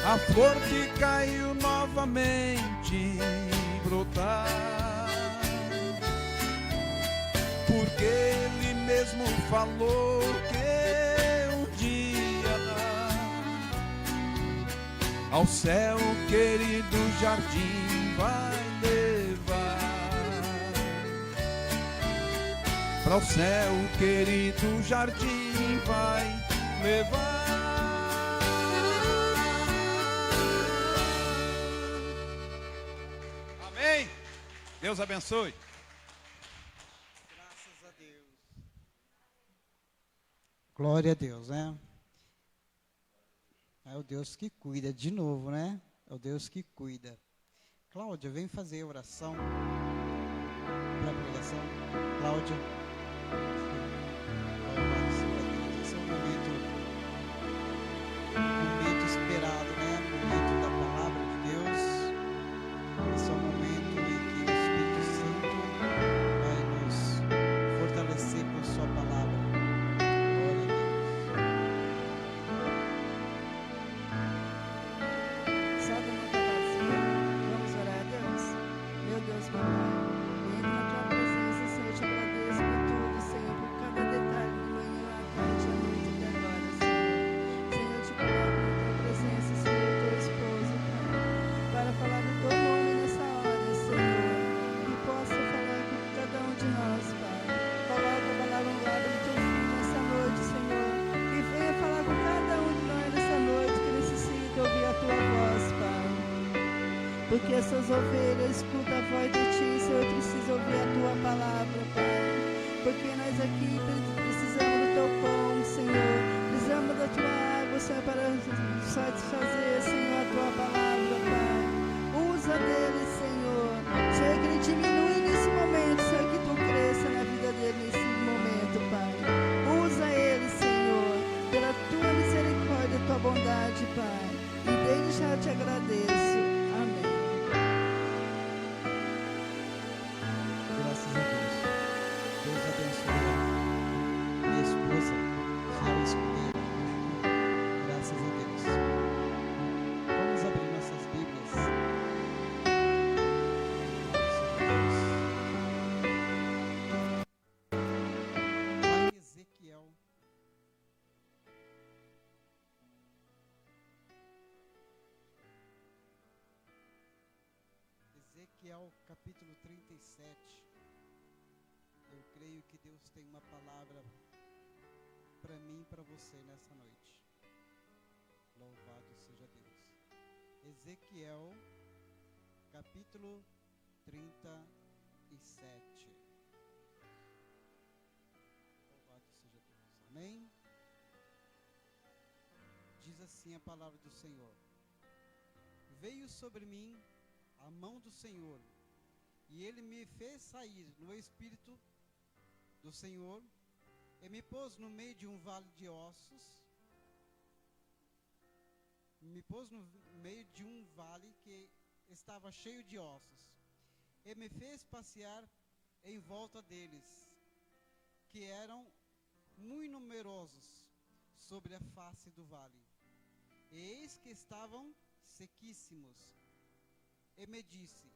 a flor que caiu novamente brotar, porque ele mesmo falou que um dia ao céu querido jardim vai levar. Para o céu querido jardim vai levar. Amém? Deus abençoe. Graças a Deus. Glória a Deus, né? É o Deus que cuida, de novo, né? É o Deus que cuida. Cláudia, vem fazer oração para a pregação. Cláudia. Esse é um momento esperado, né? Momento da palavra de Deus. Esse é o momento em que o Espírito Santo vai nos fortalecer com a sua palavra. Glória a Deus. Só dando uma capacidade, vamos orar a Deus? Meu Deus, meu Pai, entra na tua presença, Senhor, eu te agradeço por tudo, Senhor, por cada detalhe de manhã, à tarde, à noite e até agora, Senhor. Senhor, eu te coloco na tua presença, Senhor, teu esposo, Pai, para falar do teu nome nessa hora, Senhor, que possa falar com cada um de nós, Pai. Coloca a palavra no lado do teu filho nessa noite, Senhor, e venha falar com cada um de nós nessa noite que necessita ouvir a tua voz, Pai. Porque essas ovelhas escutam a voz de ti, Senhor, precisa ouvir a tua palavra, Pai. Porque nós aqui precisamos do teu pão, Senhor. Precisamos da tua água, Senhor, para satisfazer, Senhor, a tua palavra, Pai. Usa dele, Senhor. Senhor, que ele diminui nesse momento, Senhor, que tu cresça na vida dele nesse momento, Pai. Usa ele, Senhor, pela tua misericórdia e tua bondade, Pai. E desde já eu te agradeço. Amém. Graças a Deus. Deus abençoe minha esposa, fiel escudeira. Graças a Deus. Vamos abrir nossas Bíblias. Lá em Ezequiel. Ezequiel capítulo 37. Eu creio que Deus tem uma palavra para mim e para você nessa noite. Louvado seja Deus. Ezequiel capítulo 37. Louvado seja Deus. Amém? Diz assim a palavra do Senhor: veio sobre mim a mão do Senhor, E ele me fez sair no Espírito do Senhor, e me pôs no meio de um vale de ossos, me pôs no meio de um vale que estava cheio de ossos, e me fez passear em volta deles, que eram muito numerosos sobre a face do vale. E eis que estavam sequíssimos. E me disse: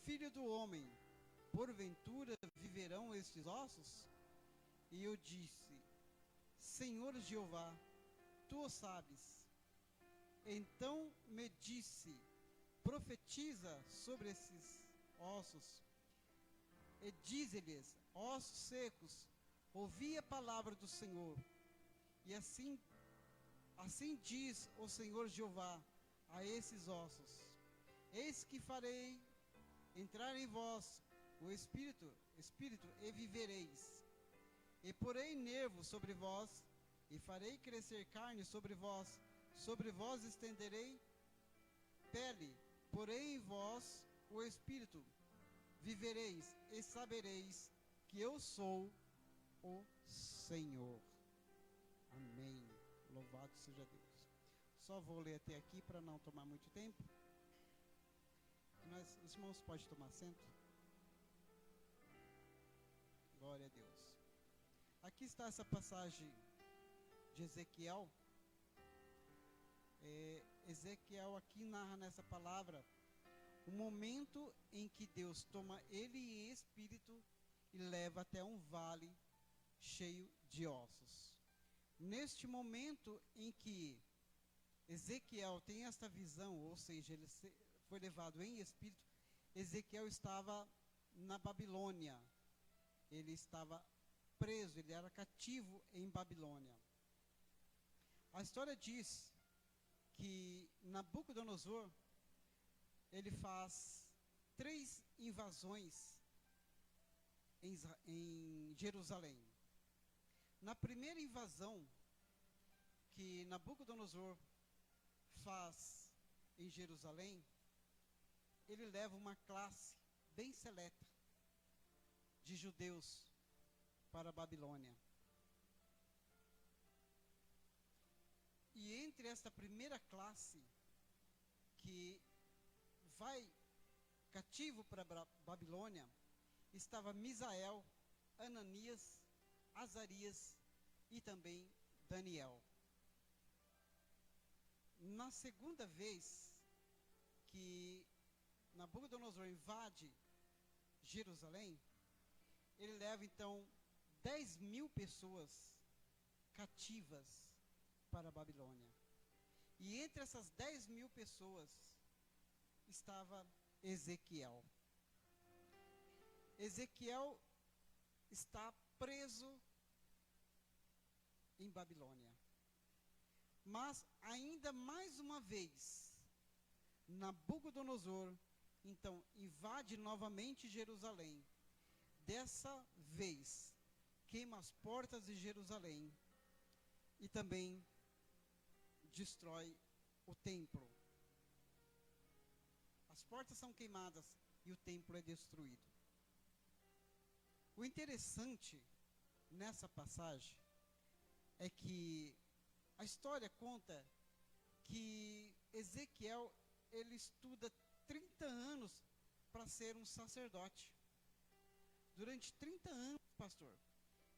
Filho do homem, porventura viverão estes ossos? E eu disse: Senhor Jeová, tu o sabes. Então me disse: profetiza sobre esses ossos, e dize-lhes: ossos secos, ouvi a palavra do Senhor. E assim diz o Senhor Jeová a esses ossos: eis que farei entrar em vós o Espírito, e vivereis. E porei nervos sobre vós, e farei crescer carne sobre vós estenderei pele, porei em vós o Espírito, vivereis e sabereis que eu sou o Senhor. Amém. Louvado seja Deus. Só vou ler até aqui para não tomar muito tempo. Os irmãos podem tomar assento. Glória a Deus. Aqui está essa passagem de Ezequiel. Ezequiel aqui narra nessa palavra o momento em que Deus toma ele em espírito e leva até um vale cheio de ossos. Neste momento em que Ezequiel tem esta visão, ou seja, ele foi levado em espírito, Ezequiel estava na Babilônia. Ele estava preso, ele era cativo em Babilônia. A história diz que Nabucodonosor, ele faz 3 invasões em Jerusalém. Na primeira invasão que Nabucodonosor faz em Jerusalém, ele leva uma classe bem seleta de judeus para a Babilônia. E entre esta primeira classe que vai cativo para a Babilônia, estava Misael, Ananias, Azarias e também Daniel. Na segunda vez que Nabucodonosor invade Jerusalém, ele leva então 10.000 pessoas cativas para a Babilônia. E entre essas 10.000 pessoas estava Ezequiel. Ezequiel está preso em Babilônia. Mas ainda mais uma vez, Nabucodonosor então invade novamente Jerusalém. Dessa vez, queima as portas de Jerusalém e também destrói o templo. As portas são queimadas e o templo é destruído. O interessante nessa passagem é que a história conta que Ezequiel, ele estuda 30 anos para ser um sacerdote. Durante 30 anos, pastor,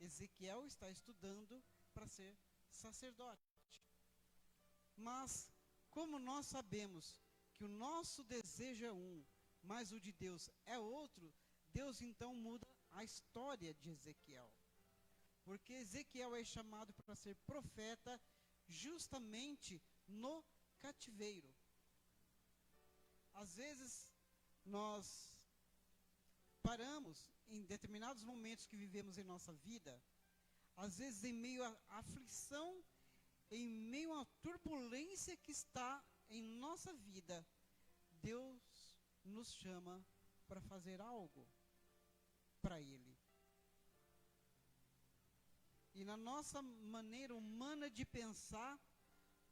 Ezequiel está estudando para ser sacerdote. Mas, como nós sabemos que o nosso desejo é um, mas o de Deus é outro, Deus então muda a história de Ezequiel. Porque Ezequiel é chamado para ser profeta justamente no cativeiro. Às vezes, nós paramos em determinados momentos que vivemos em nossa vida, às vezes em meio à aflição, em meio à turbulência que está em nossa vida, Deus nos chama para fazer algo para Ele. E na nossa maneira humana de pensar,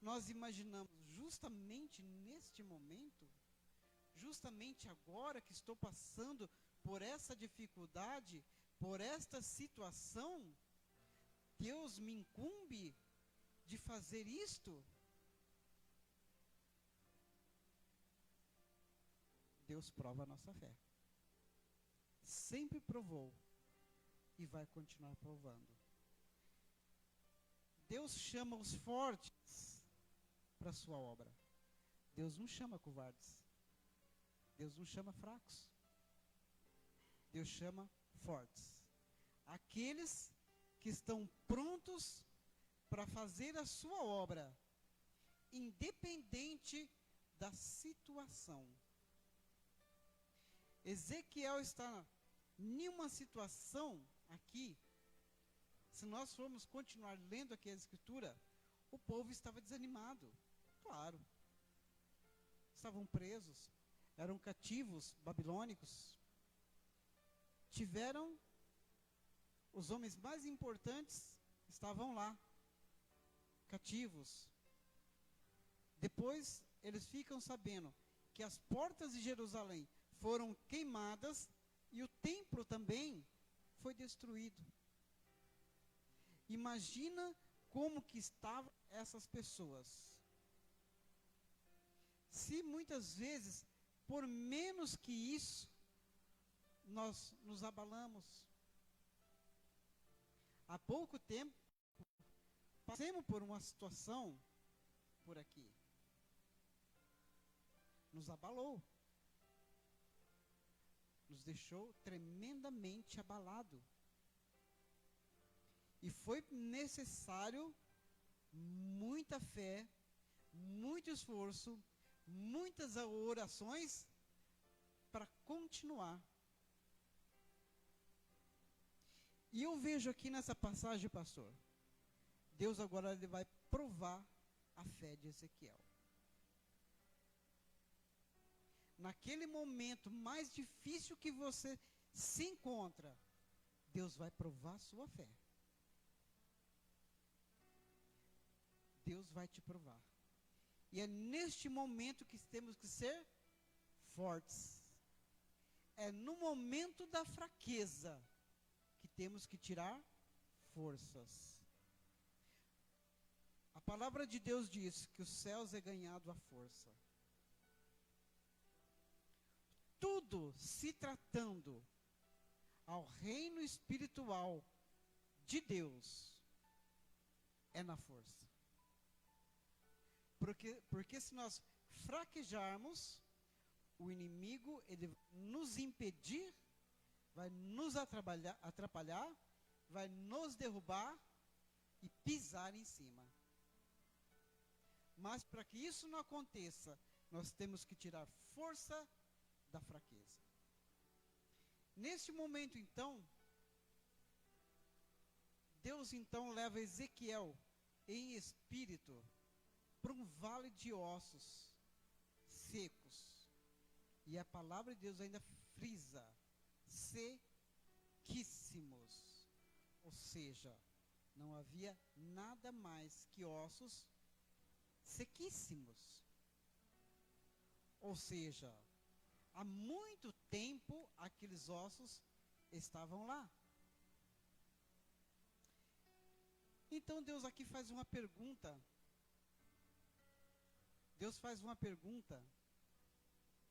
nós imaginamos, justamente neste momento, justamente agora que estou passando por essa dificuldade, por esta situação, Deus me incumbe de fazer isto? Deus prova a nossa fé. Sempre provou e vai continuar provando. Deus chama os fortes para a sua obra. Deus não chama covardes. Deus não chama fracos. Deus chama fortes. Aqueles que estão prontos para fazer a sua obra, independente da situação. Ezequiel está em uma situação aqui, se nós formos continuar lendo aqui a escritura, o povo estava desanimado, claro. Estavam presos, eram cativos babilônicos. Tiveram, os homens mais importantes estavam lá, cativos. Depois eles ficam sabendo que as portas de Jerusalém foram queimadas e o templo também foi destruído. Imagina como que estavam essas pessoas. Se muitas vezes, por menos que isso, nós nos abalamos. Há pouco tempo, passamos por uma situação por aqui. Nos abalou. Nos deixou tremendamente abalado. E foi necessário muita fé, muito esforço, muitas orações para continuar. E eu vejo aqui nessa passagem, pastor, Deus agora ele vai provar a fé de Ezequiel. Naquele momento mais difícil que você se encontra, Deus vai provar a sua fé. Deus vai te provar. E é neste momento que temos que ser fortes. É no momento da fraqueza que temos que tirar forças. A palavra de Deus diz que os céus é ganhado à força. Tudo se tratando ao reino espiritual de Deus é na força. Porque se nós fraquejarmos, o inimigo ele vai nos impedir, vai nos atrapalhar, vai nos derrubar e pisar em cima. Mas para que isso não aconteça, nós temos que tirar força da fraqueza. Neste momento, então, Deus então leva Ezequiel em espírito para um vale de ossos secos. E a palavra de Deus ainda frisa, sequíssimos. Ou seja, não havia nada mais que ossos sequíssimos. Ou seja, há muito tempo aqueles ossos estavam lá. Então Deus aqui faz uma pergunta. Deus faz uma pergunta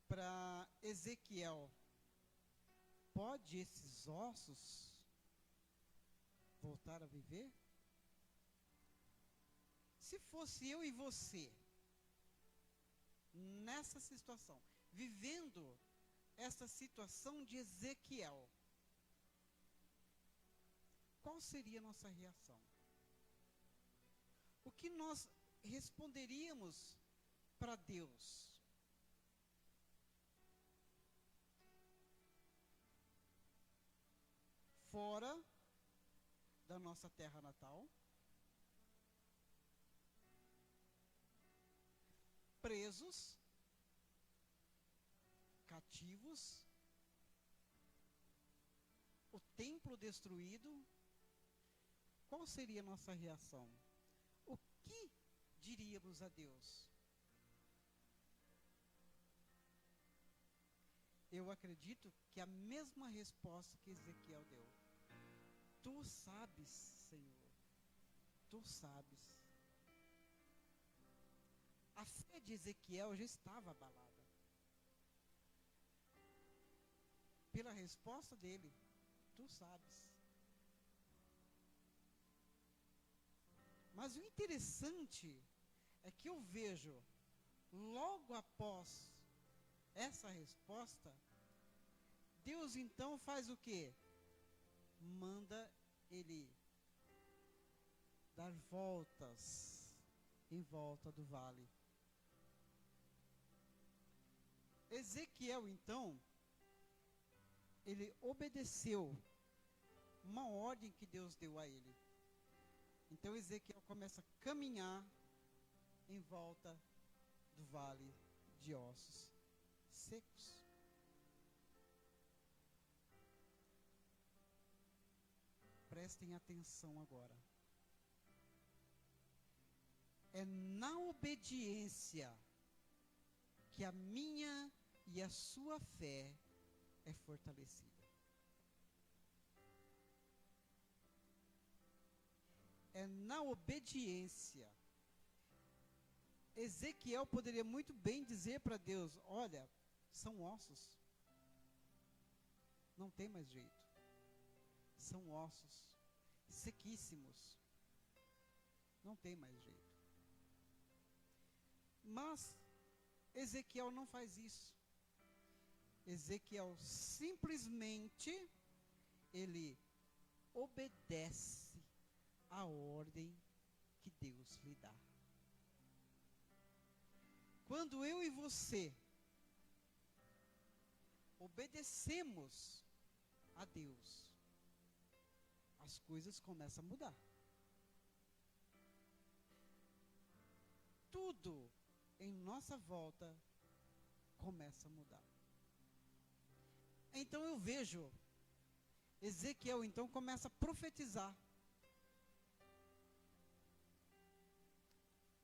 para Ezequiel: pode esses ossos voltar a viver? Se fosse eu e você nessa situação, vivendo essa situação de Ezequiel, qual seria a nossa reação? O que nós responderíamos para Deus? Fora da nossa terra natal, presos, cativos, o templo destruído, qual seria a nossa reação? O que diríamos a Deus? eu acredito que a mesma resposta que Ezequiel deu. Tu sabes, Senhor, tu sabes. A fé de Ezequiel já estava abalada. Pela resposta dele, tu sabes. Mas o interessante é que eu vejo, logo após essa resposta, Deus então faz o quê? Manda ele dar voltas em volta do vale. Ezequiel então, ele obedeceu uma ordem que Deus deu a ele. Então Ezequiel começa a caminhar em volta do vale de ossos secos. Prestem atenção agora. É na obediência que a minha e a sua fé é fortalecida. É na obediência. Ezequiel poderia muito bem dizer para Deus: olha, são ossos, não tem mais jeito, são ossos sequíssimos, não tem mais jeito. Mas Ezequiel não faz isso. Ezequiel simplesmente ele obedece a ordem que Deus lhe dá. Quando eu e você obedecemos a Deus, as coisas começam a mudar. Tudo em nossa volta começa a mudar. Então eu vejo, Ezequiel então começa a profetizar.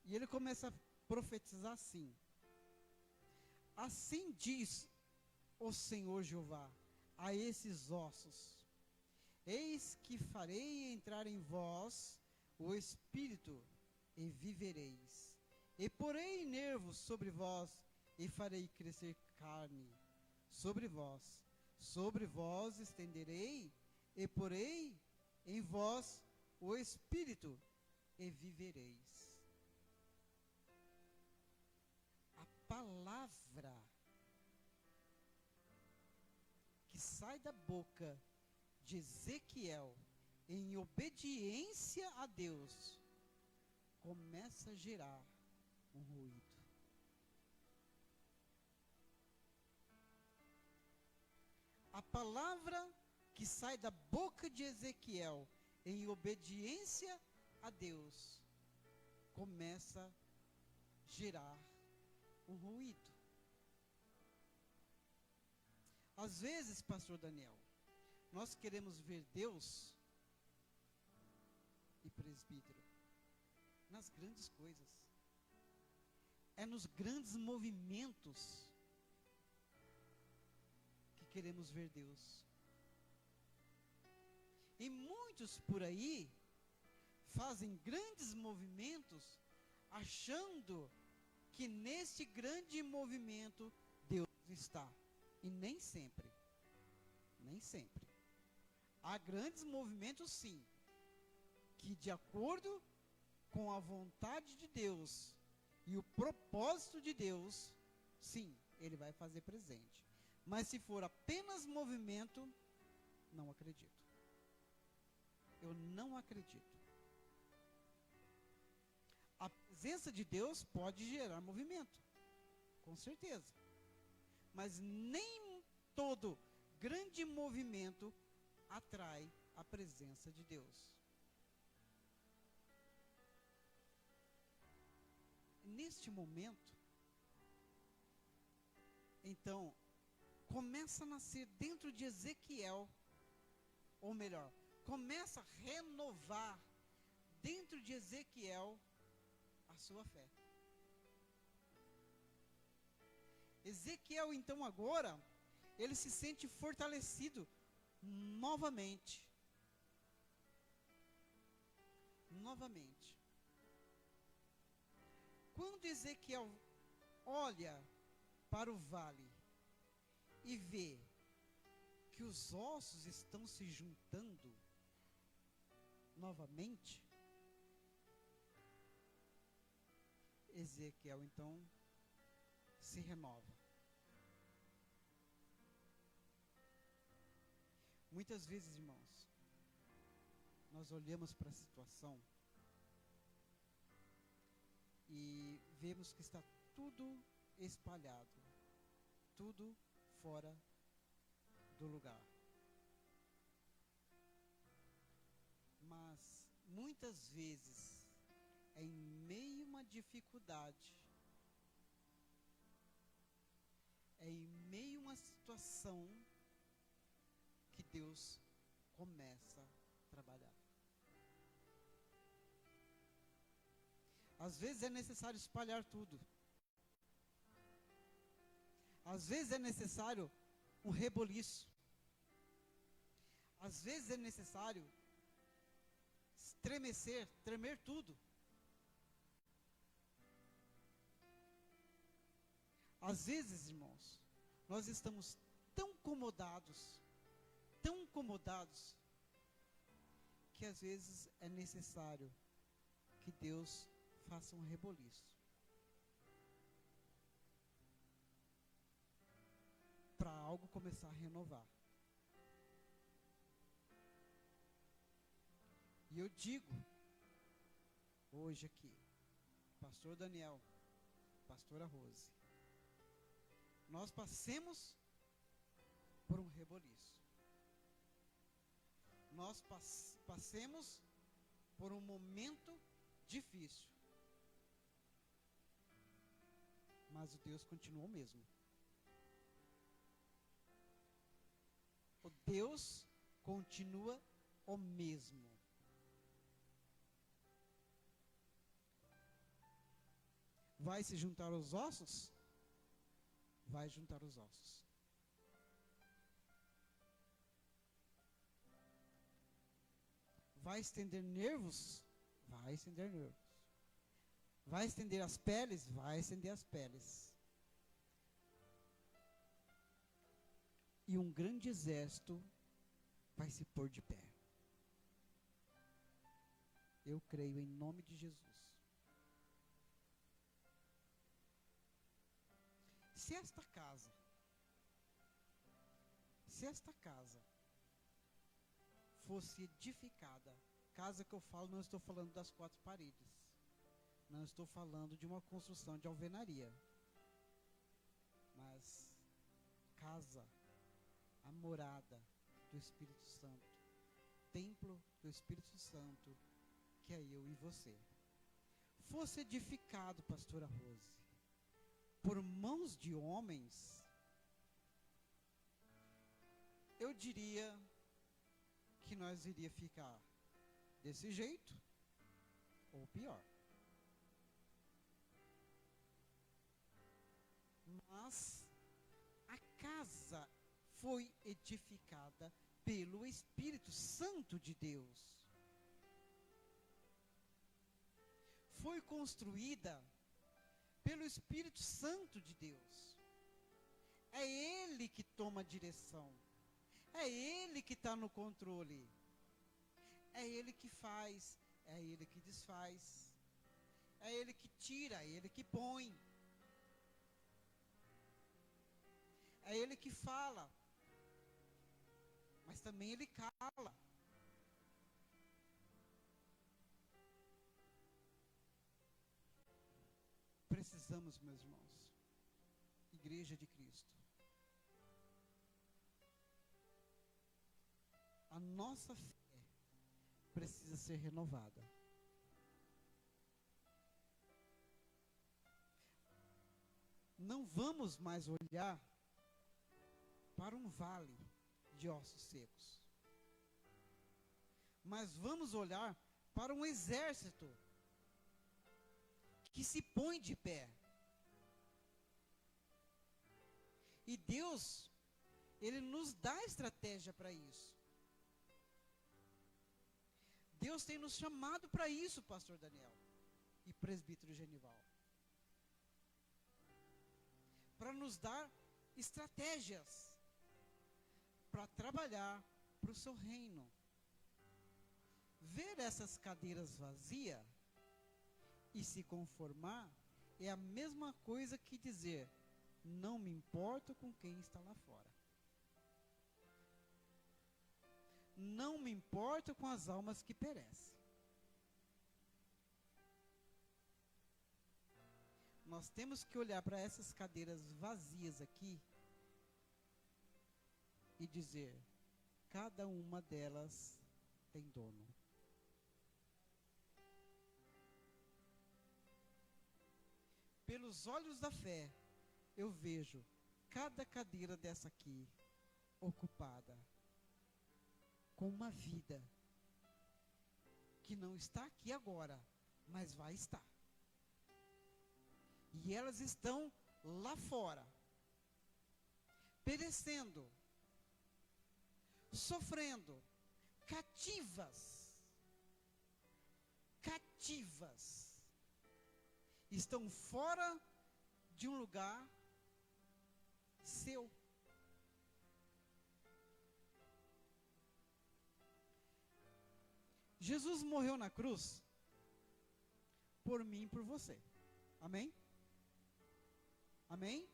E ele começa a profetizar assim: assim diz o Senhor Jeová a esses ossos: eis que farei entrar em vós o Espírito, e vivereis. E porei nervos sobre vós, e farei crescer carne sobre vós. Sobre vós estenderei, e porei em vós o Espírito, e vivereis. A palavra que sai da boca de Ezequiel, em obediência a Deus, começa a gerar um ruído. A palavra que sai da boca de Ezequiel, em obediência a Deus, começa a gerar um ruído. Às vezes, pastor Daniel, nós queremos ver Deus e presbítero nas grandes coisas. É nos grandes movimentos que queremos ver Deus. E muitos por aí fazem grandes movimentos achando que neste grande movimento Deus está. E nem sempre. Nem sempre. Há grandes movimentos sim, que de acordo com a vontade de Deus e o propósito de Deus, sim, Ele vai fazer presente. Mas se for apenas movimento, não acredito. Eu não acredito. A presença de Deus pode gerar movimento, com certeza. Mas nem todo grande movimento atrai a presença de Deus. Neste momento, então, começa a nascer dentro de Ezequiel, ou melhor, começa a renovar dentro de Ezequiel a sua fé. Ezequiel, então, agora, ele se sente fortalecido novamente. Novamente. Quando Ezequiel olha para o vale e vê que os ossos estão se juntando novamente, Ezequiel então se renova. Muitas vezes, irmãos, nós olhamos para a situação e vemos que está tudo espalhado, tudo fora do lugar. Mas muitas vezes, em meio a uma dificuldade, em meio a uma situação, que Deus começa a trabalhar. Às vezes é necessário espalhar tudo. Às vezes é necessário um reboliço. Às vezes é necessário tremer tudo. Às vezes, irmãos, nós estamos tão acomodados, que às vezes é necessário que Deus faça um reboliço para algo começar a renovar. E eu digo hoje aqui, pastor Daniel, pastora Rose, nós passemos por um reboliço. Nós passemos por um momento difícil. Mas o Deus continua o mesmo. O Deus continua o mesmo. Vai se juntar os ossos? Vai juntar os ossos. Vai estender nervos? Vai estender nervos. Vai estender as peles? Vai estender as peles. E um grande exército vai se pôr de pé. Eu creio em nome de Jesus. Se esta casa fosse edificada, casa que eu falo, não estou falando das 4 paredes, não estou falando de uma construção de alvenaria, mas casa, a morada do Espírito Santo, templo do Espírito Santo, que é eu e você, fosse edificado, pastora Rose, por mãos de homens, eu diria que nós iria ficar desse jeito ou pior. Mas a casa foi edificada pelo Espírito Santo de Deus. Foi construída pelo Espírito Santo de Deus. É Ele que toma a direção. É Ele que está no controle. É Ele que faz. É Ele que desfaz. É Ele que tira. É Ele que põe. É Ele que fala. Mas também Ele cala. Precisamos, meus irmãos, Igreja de Cristo, a nossa fé precisa ser renovada. Não vamos mais olhar para um vale de ossos secos, mas vamos olhar para um exército que se põe de pé. E Deus, Ele nos dá estratégia para isso. Deus tem nos chamado para isso, pastor Daniel e presbítero Genival. Para nos dar estratégias para trabalhar para o seu reino. Ver essas cadeiras vazias e se conformar é a mesma coisa que dizer: não me importo com quem está lá fora. Não me importo com as almas que perecem. Nós temos que olhar para essas cadeiras vazias aqui e dizer: cada uma delas tem dono. Pelos olhos da fé, eu vejo cada cadeira dessa aqui ocupada com uma vida que não está aqui agora, mas vai estar. E elas estão lá fora, perecendo, sofrendo, cativas, estão fora de um lugar seu. Jesus morreu na cruz por mim e por você. Amém? Amém?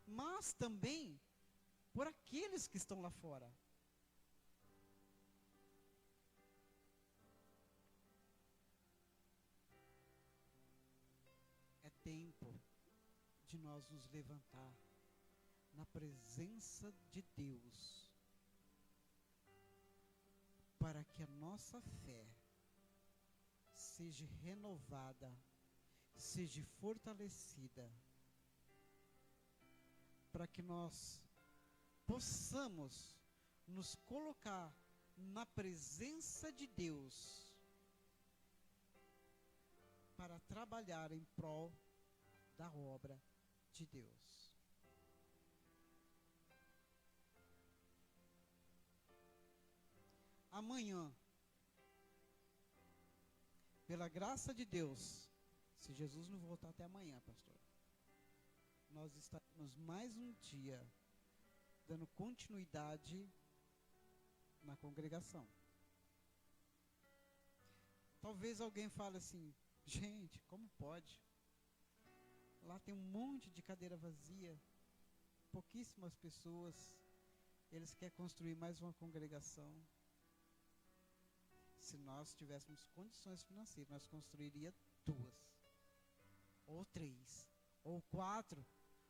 Mas também por aqueles que estão lá fora. É tempo de nós nos levantar na presença de Deus, para que a nossa fé seja renovada, seja fortalecida, para que nós possamos nos colocar na presença de Deus para trabalhar em prol da obra de Deus. Amanhã, pela graça de Deus, se Jesus não voltar até amanhã, pastor, nós estaremos mais um dia dando continuidade na congregação. Talvez alguém fale assim: gente, como pode? Lá tem um monte de cadeira vazia, pouquíssimas pessoas, eles querem construir mais uma congregação. Se nós tivéssemos condições financeiras, nós construiríamos 2, ou 3, ou 4,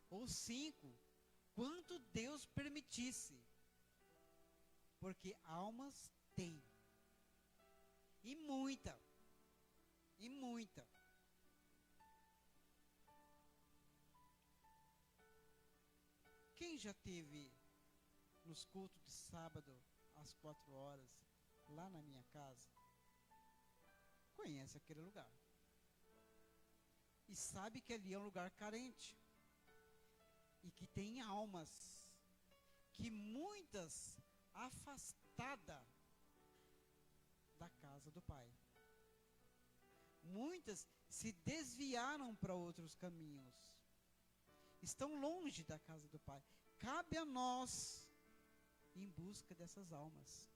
ou 5, quanto Deus permitisse, porque almas tem, e muita. Quem já teve nos cultos de sábado às 4 horas lá na minha casa, conhece aquele lugar e sabe que ali é um lugar carente e que tem almas, que muitas afastadas da casa do Pai, muitas se desviaram para outros caminhos, estão longe da casa do Pai. Cabe a nós ir em busca dessas almas.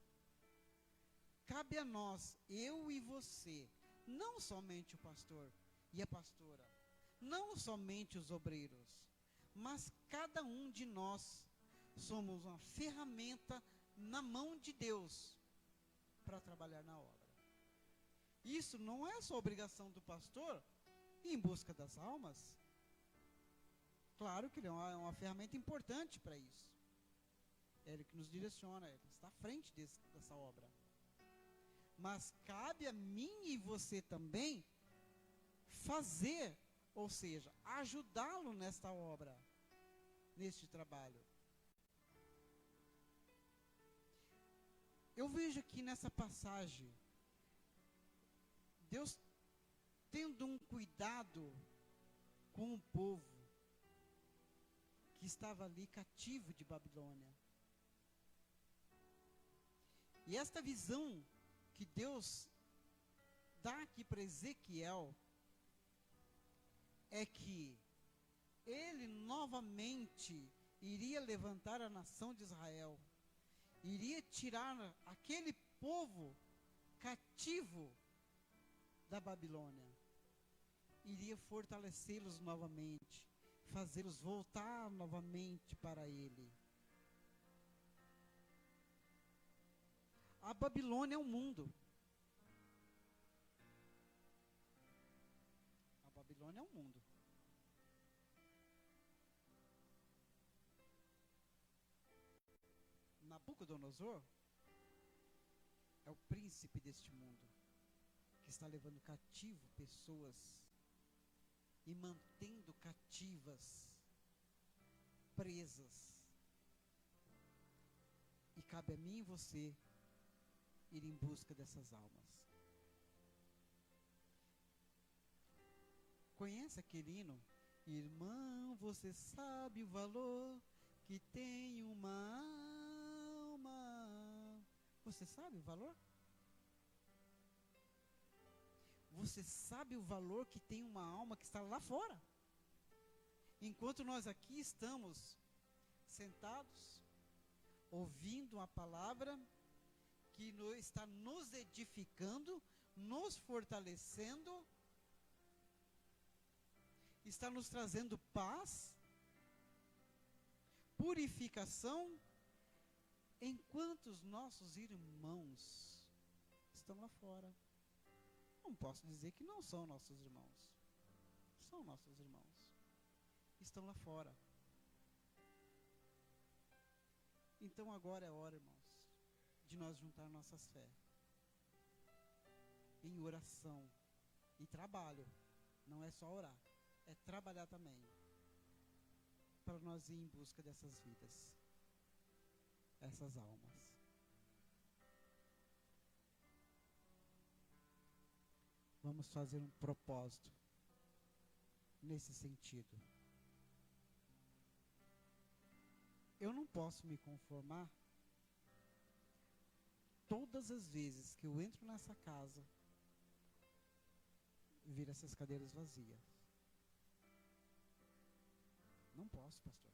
Cabe a nós, eu e você, não somente o pastor e a pastora, não somente os obreiros, mas cada um de nós somos uma ferramenta na mão de Deus para trabalhar na obra. Isso não é só obrigação do pastor ir em busca das almas. Claro que ele é uma ferramenta importante para isso. É ele que nos direciona, ele está à frente dessa obra. Mas cabe a mim e você também fazer, ou seja, ajudá-lo nesta obra, neste trabalho. Eu vejo aqui nessa passagem, Deus tendo um cuidado com o povo que estava ali cativo de Babilônia. E esta visão que Deus dá aqui para Ezequiel é que ele novamente iria levantar a nação de Israel, iria tirar aquele povo cativo da Babilônia, iria fortalecê-los novamente, fazê-los voltar novamente para ele. A Babilônia é o mundo. A Babilônia é o mundo. Nabucodonosor é o príncipe deste mundo, que está levando cativo pessoas e mantendo cativas, presas. E cabe a mim e você ir em busca dessas almas. Conhece aquele hino? Irmão, você sabe o valor que tem uma alma. Você sabe o valor? Você sabe o valor que tem uma alma que está lá fora? Enquanto nós aqui estamos sentados, ouvindo a palavra que está nos edificando, nos fortalecendo, está nos trazendo paz, purificação, enquanto os nossos irmãos estão lá fora. Não posso dizer que não são nossos irmãos. São nossos irmãos. Estão lá fora. Então agora é hora, irmãos, de nós juntar nossas fé em oração e trabalho. Não é só orar, é trabalhar também, para nós ir em busca dessas vidas, essas almas. Vamos fazer um propósito nesse sentido. Eu não posso me conformar todas as vezes que eu entro nessa casa e vir essas cadeiras vazias. Não posso, pastor.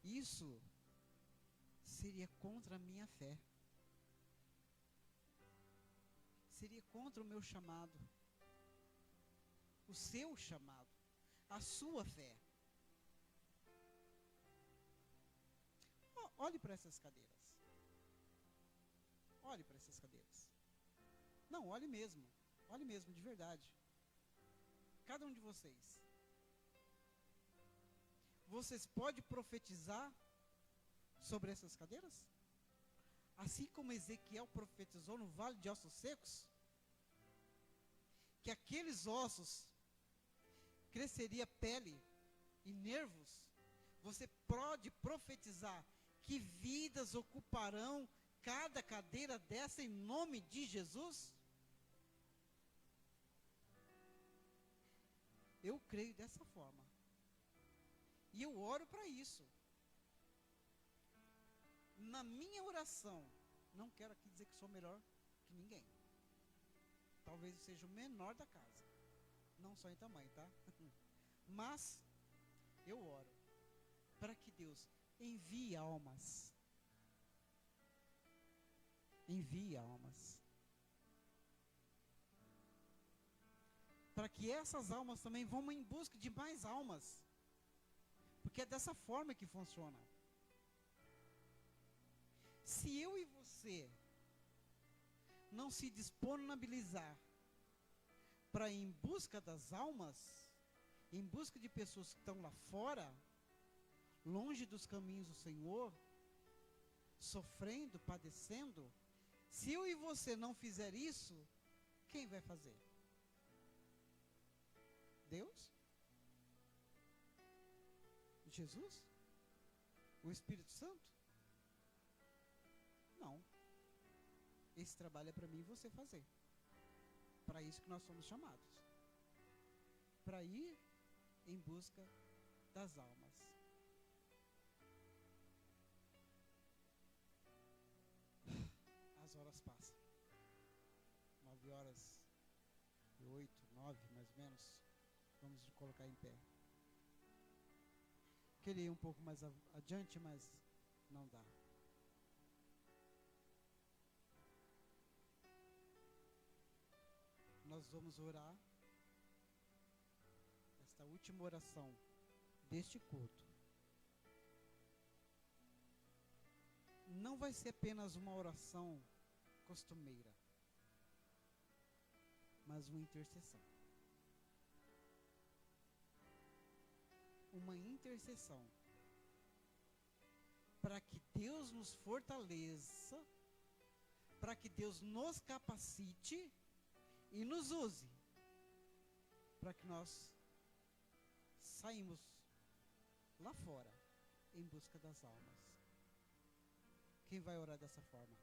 Isso seria contra a minha fé. Seria contra o meu chamado. O seu chamado. A sua fé. Olhe para essas cadeiras. Olhe para essas cadeiras. Não, olhe mesmo. Olhe mesmo, de verdade. Cada um de vocês. Vocês podem profetizar sobre essas cadeiras? Assim como Ezequiel profetizou no vale de ossos secos, que aqueles ossos cresceria pele e nervos. Você pode profetizar que vidas ocuparão cada cadeira dessa em nome de Jesus? Eu creio dessa forma. E eu oro para isso. Na minha oração, não quero aqui dizer que sou melhor que ninguém. Talvez eu seja o menor da casa. Não só em tamanho, tá? Mas eu oro para que Deus envie almas. Envie almas. Para que essas almas também vão em busca de mais almas. Porque é dessa forma que funciona. Se eu e você não se disponibilizar para ir em busca das almas, em busca de pessoas que estão lá fora, longe dos caminhos do Senhor, sofrendo, padecendo, se eu e você não fizer isso, quem vai fazer? Deus? Jesus? O Espírito Santo? Não. Esse trabalho é para mim e você fazer. Para isso que nós somos chamados. Para ir em busca das almas. As horas passam. 9h08, 9 mais ou menos. Vamos nos colocar em pé. Queria ir um pouco mais adiante, mas não dá. Nós vamos orar esta última oração deste culto. Não vai ser apenas uma oração costumeira, mas uma intercessão. Uma intercessão para que Deus nos fortaleça, para que Deus nos capacite e nos use, para que nós saímos lá fora em busca das almas. Quem vai orar dessa forma?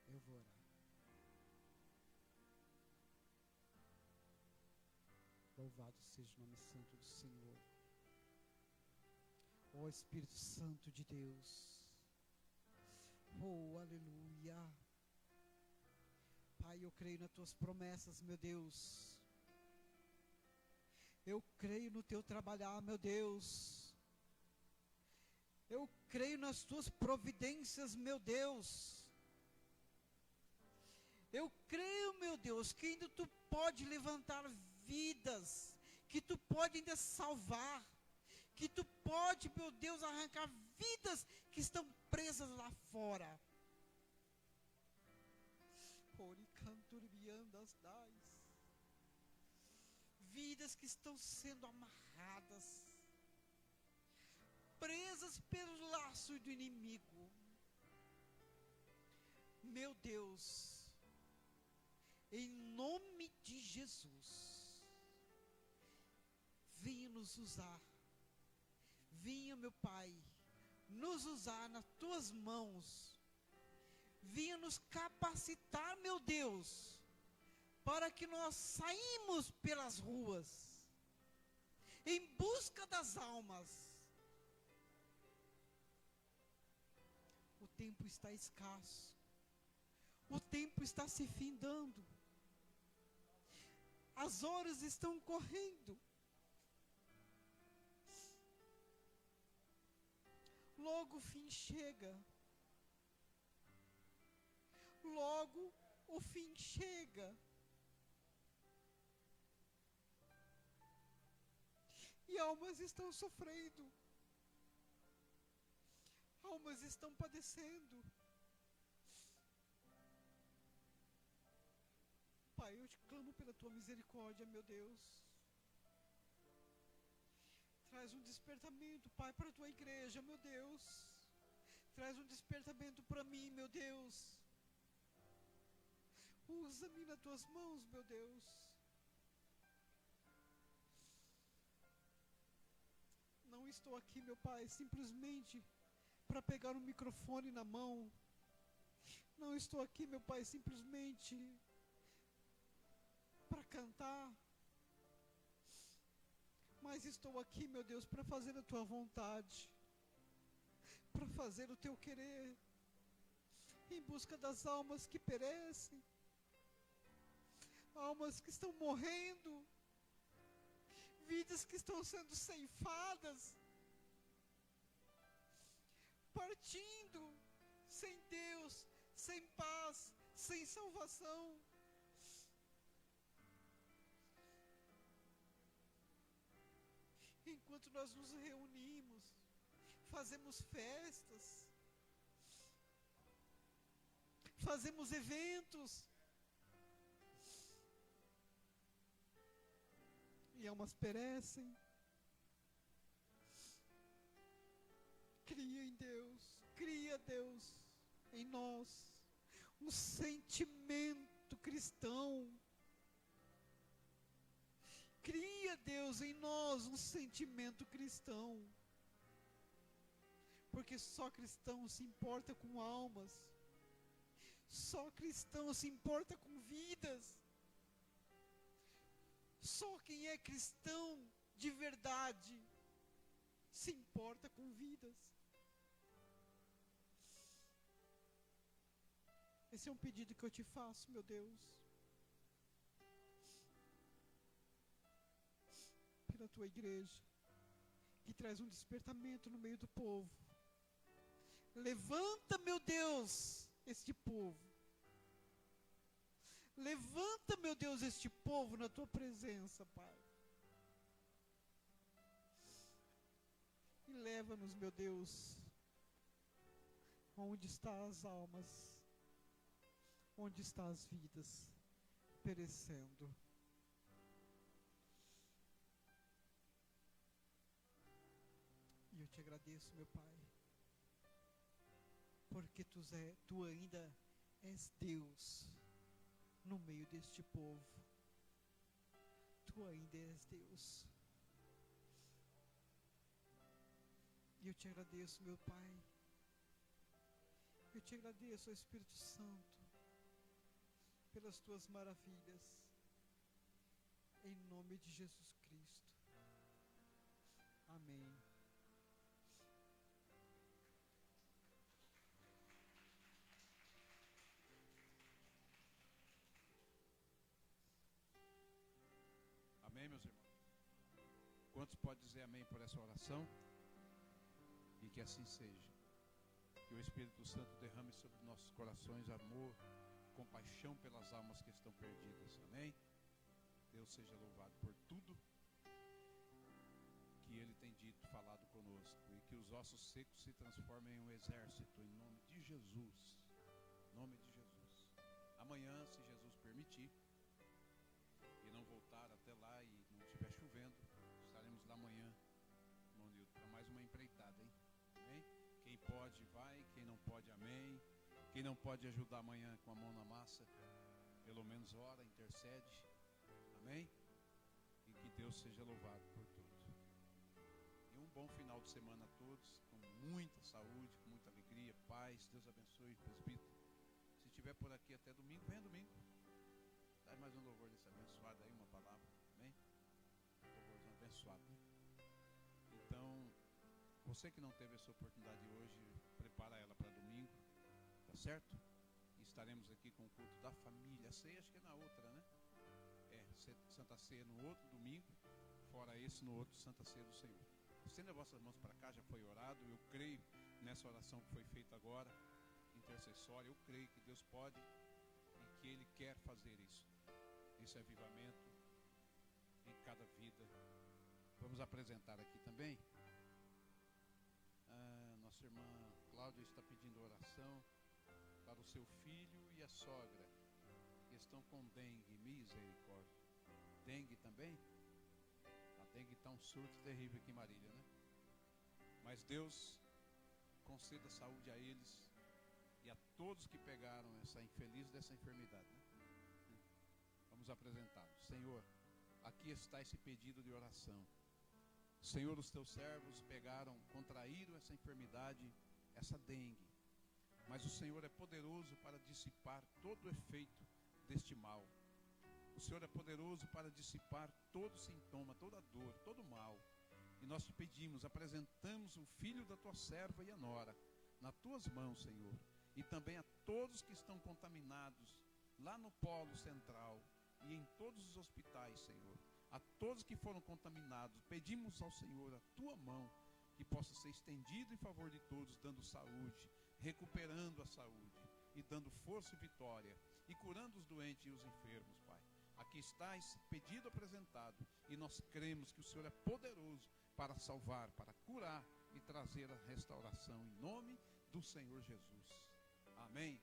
Eu vou orar. Louvado seja o nome santo do Senhor. Ó Espírito Santo de Deus. Oh, aleluia. Pai, eu creio nas tuas promessas, meu Deus. Eu creio no teu trabalhar, meu Deus. Eu creio nas tuas providências, meu Deus. Eu creio, meu Deus, que ainda tu pode levantar vidas, que tu pode ainda salvar, que tu pode, meu Deus, arrancar vidas que estão presas lá fora. Vidas que estão sendo amarradas, presas pelo laço do inimigo. Meu Deus, em nome de Jesus, venha nos usar. Venha, meu Pai, nos usar nas tuas mãos. Venha nos capacitar, meu Deus, para que nós saímos pelas ruas, em busca das almas. O tempo está escasso. O tempo está se findando. As horas estão correndo. Logo o fim chega. Logo o fim chega. E almas estão sofrendo. Almas estão padecendo. Pai, eu te clamo pela tua misericórdia, meu Deus. Traz um despertamento, Pai, para a tua igreja, meu Deus. Traz um despertamento para mim, meu Deus. Usa-me nas tuas mãos, meu Deus. Não estou aqui, meu Pai, simplesmente para pegar um microfone na mão. Não estou aqui, meu Pai, simplesmente para cantar. Mas estou aqui, meu Deus, para fazer a tua vontade, para fazer o teu querer, em busca das almas que perecem, almas que estão morrendo, vidas que estão sendo ceifadas, partindo sem Deus, sem paz, sem salvação. Enquanto nós nos reunimos, fazemos festas, fazemos eventos, e almas perecem. Cria em Deus, cria Deus em nós um sentimento cristão. Cria, Deus, em nós um sentimento cristão. Porque só cristão se importa com almas. Só cristão se importa com vidas. Só quem é cristão de verdade se importa com vidas. Esse é um pedido que eu te faço, meu Deus. Pela tua igreja, que traz um despertamento no meio do povo. Levanta, meu Deus, este povo. Levanta, meu Deus, este povo na tua presença, Pai. E leva-nos, meu Deus, onde estão as almas, onde estão as vidas perecendo. E eu te agradeço, meu Pai, porque tu ainda és Deus no meio deste povo. Tu ainda és Deus. E eu te agradeço, meu Pai. Eu te agradeço, Espírito Santo, pelas tuas maravilhas. Em nome de Jesus Cristo. Amém. Amém, meus irmãos? Quantos podem dizer amém por essa oração? E que assim seja. Que o Espírito Santo derrame sobre nossos corações amor, compaixão pelas almas que estão perdidas. Amém? Deus seja louvado por tudo que Ele tem dito, falado conosco. E que os ossos secos se transformem em um exército, em nome de Jesus. Em nome de Jesus. Amanhã, se Jesus permitir, e não voltar até lá e não estiver chovendo, estaremos lá amanhã, para mais uma empreitada, hein? Amém? Quem pode, vai. Quem não pode, amém. Quem não pode ajudar amanhã com a mão na massa, pelo menos ora, intercede. Amém? E que Deus seja louvado por tudo. E um bom final de semana a todos, com muita saúde, com muita alegria, paz. Deus abençoe o presbítero. Se estiver por aqui até domingo, venha domingo. Dá mais um louvor desse abençoado aí, uma palavra. Amém? Louvorzinho abençoado, né? Então, você que não teve essa oportunidade hoje, prepara ela para domingo, tá certo? E estaremos aqui com o culto da família. A ceia acho que é na outra, né? Santa Ceia no outro domingo, fora esse no outro, Santa Ceia do Senhor. Estenda as vossas mãos para cá, já foi orado. Eu creio nessa oração que foi feita agora, intercessória. Eu creio que Deus pode e que Ele quer fazer isso. Esse avivamento em cada vida. Vamos apresentar aqui também. Nossa irmã Cláudia está pedindo oração para o seu filho e a sogra que estão com dengue. Misericórdia. Dengue também? A dengue está um surto terrível aqui em Marília, né? Mas Deus conceda saúde a eles e a todos que pegaram essa infeliz dessa enfermidade, né? Vamos apresentá-los. Senhor, aqui está esse pedido de oração. Senhor, os teus servos contraíram essa enfermidade, essa dengue. Mas o Senhor é poderoso para dissipar todo o efeito deste mal. O Senhor é poderoso para dissipar todo sintoma, toda dor, todo mal. E nós te pedimos, apresentamos o filho da tua serva e a nora nas tuas mãos, Senhor. E também a todos que estão contaminados lá no polo central e em todos os hospitais, Senhor. A todos que foram contaminados, pedimos ao Senhor a tua mão, que possa ser estendida em favor de todos, dando saúde, recuperando a saúde e dando força e vitória, e curando os doentes e os enfermos, Pai. Aqui está esse pedido apresentado, e nós cremos que o Senhor é poderoso para salvar, para curar e trazer a restauração, em nome do Senhor Jesus. Amém.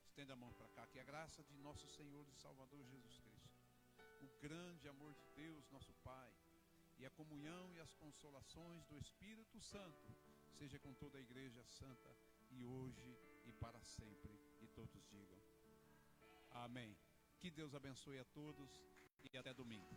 Estenda a mão para cá, que a graça de nosso Senhor e Salvador Jesus Cristo, o grande amor de Deus, nosso Pai, e a comunhão e as consolações do Espírito Santo, seja com toda a igreja santa, e hoje e para sempre, e todos digam amém. Que Deus abençoe a todos, e até domingo.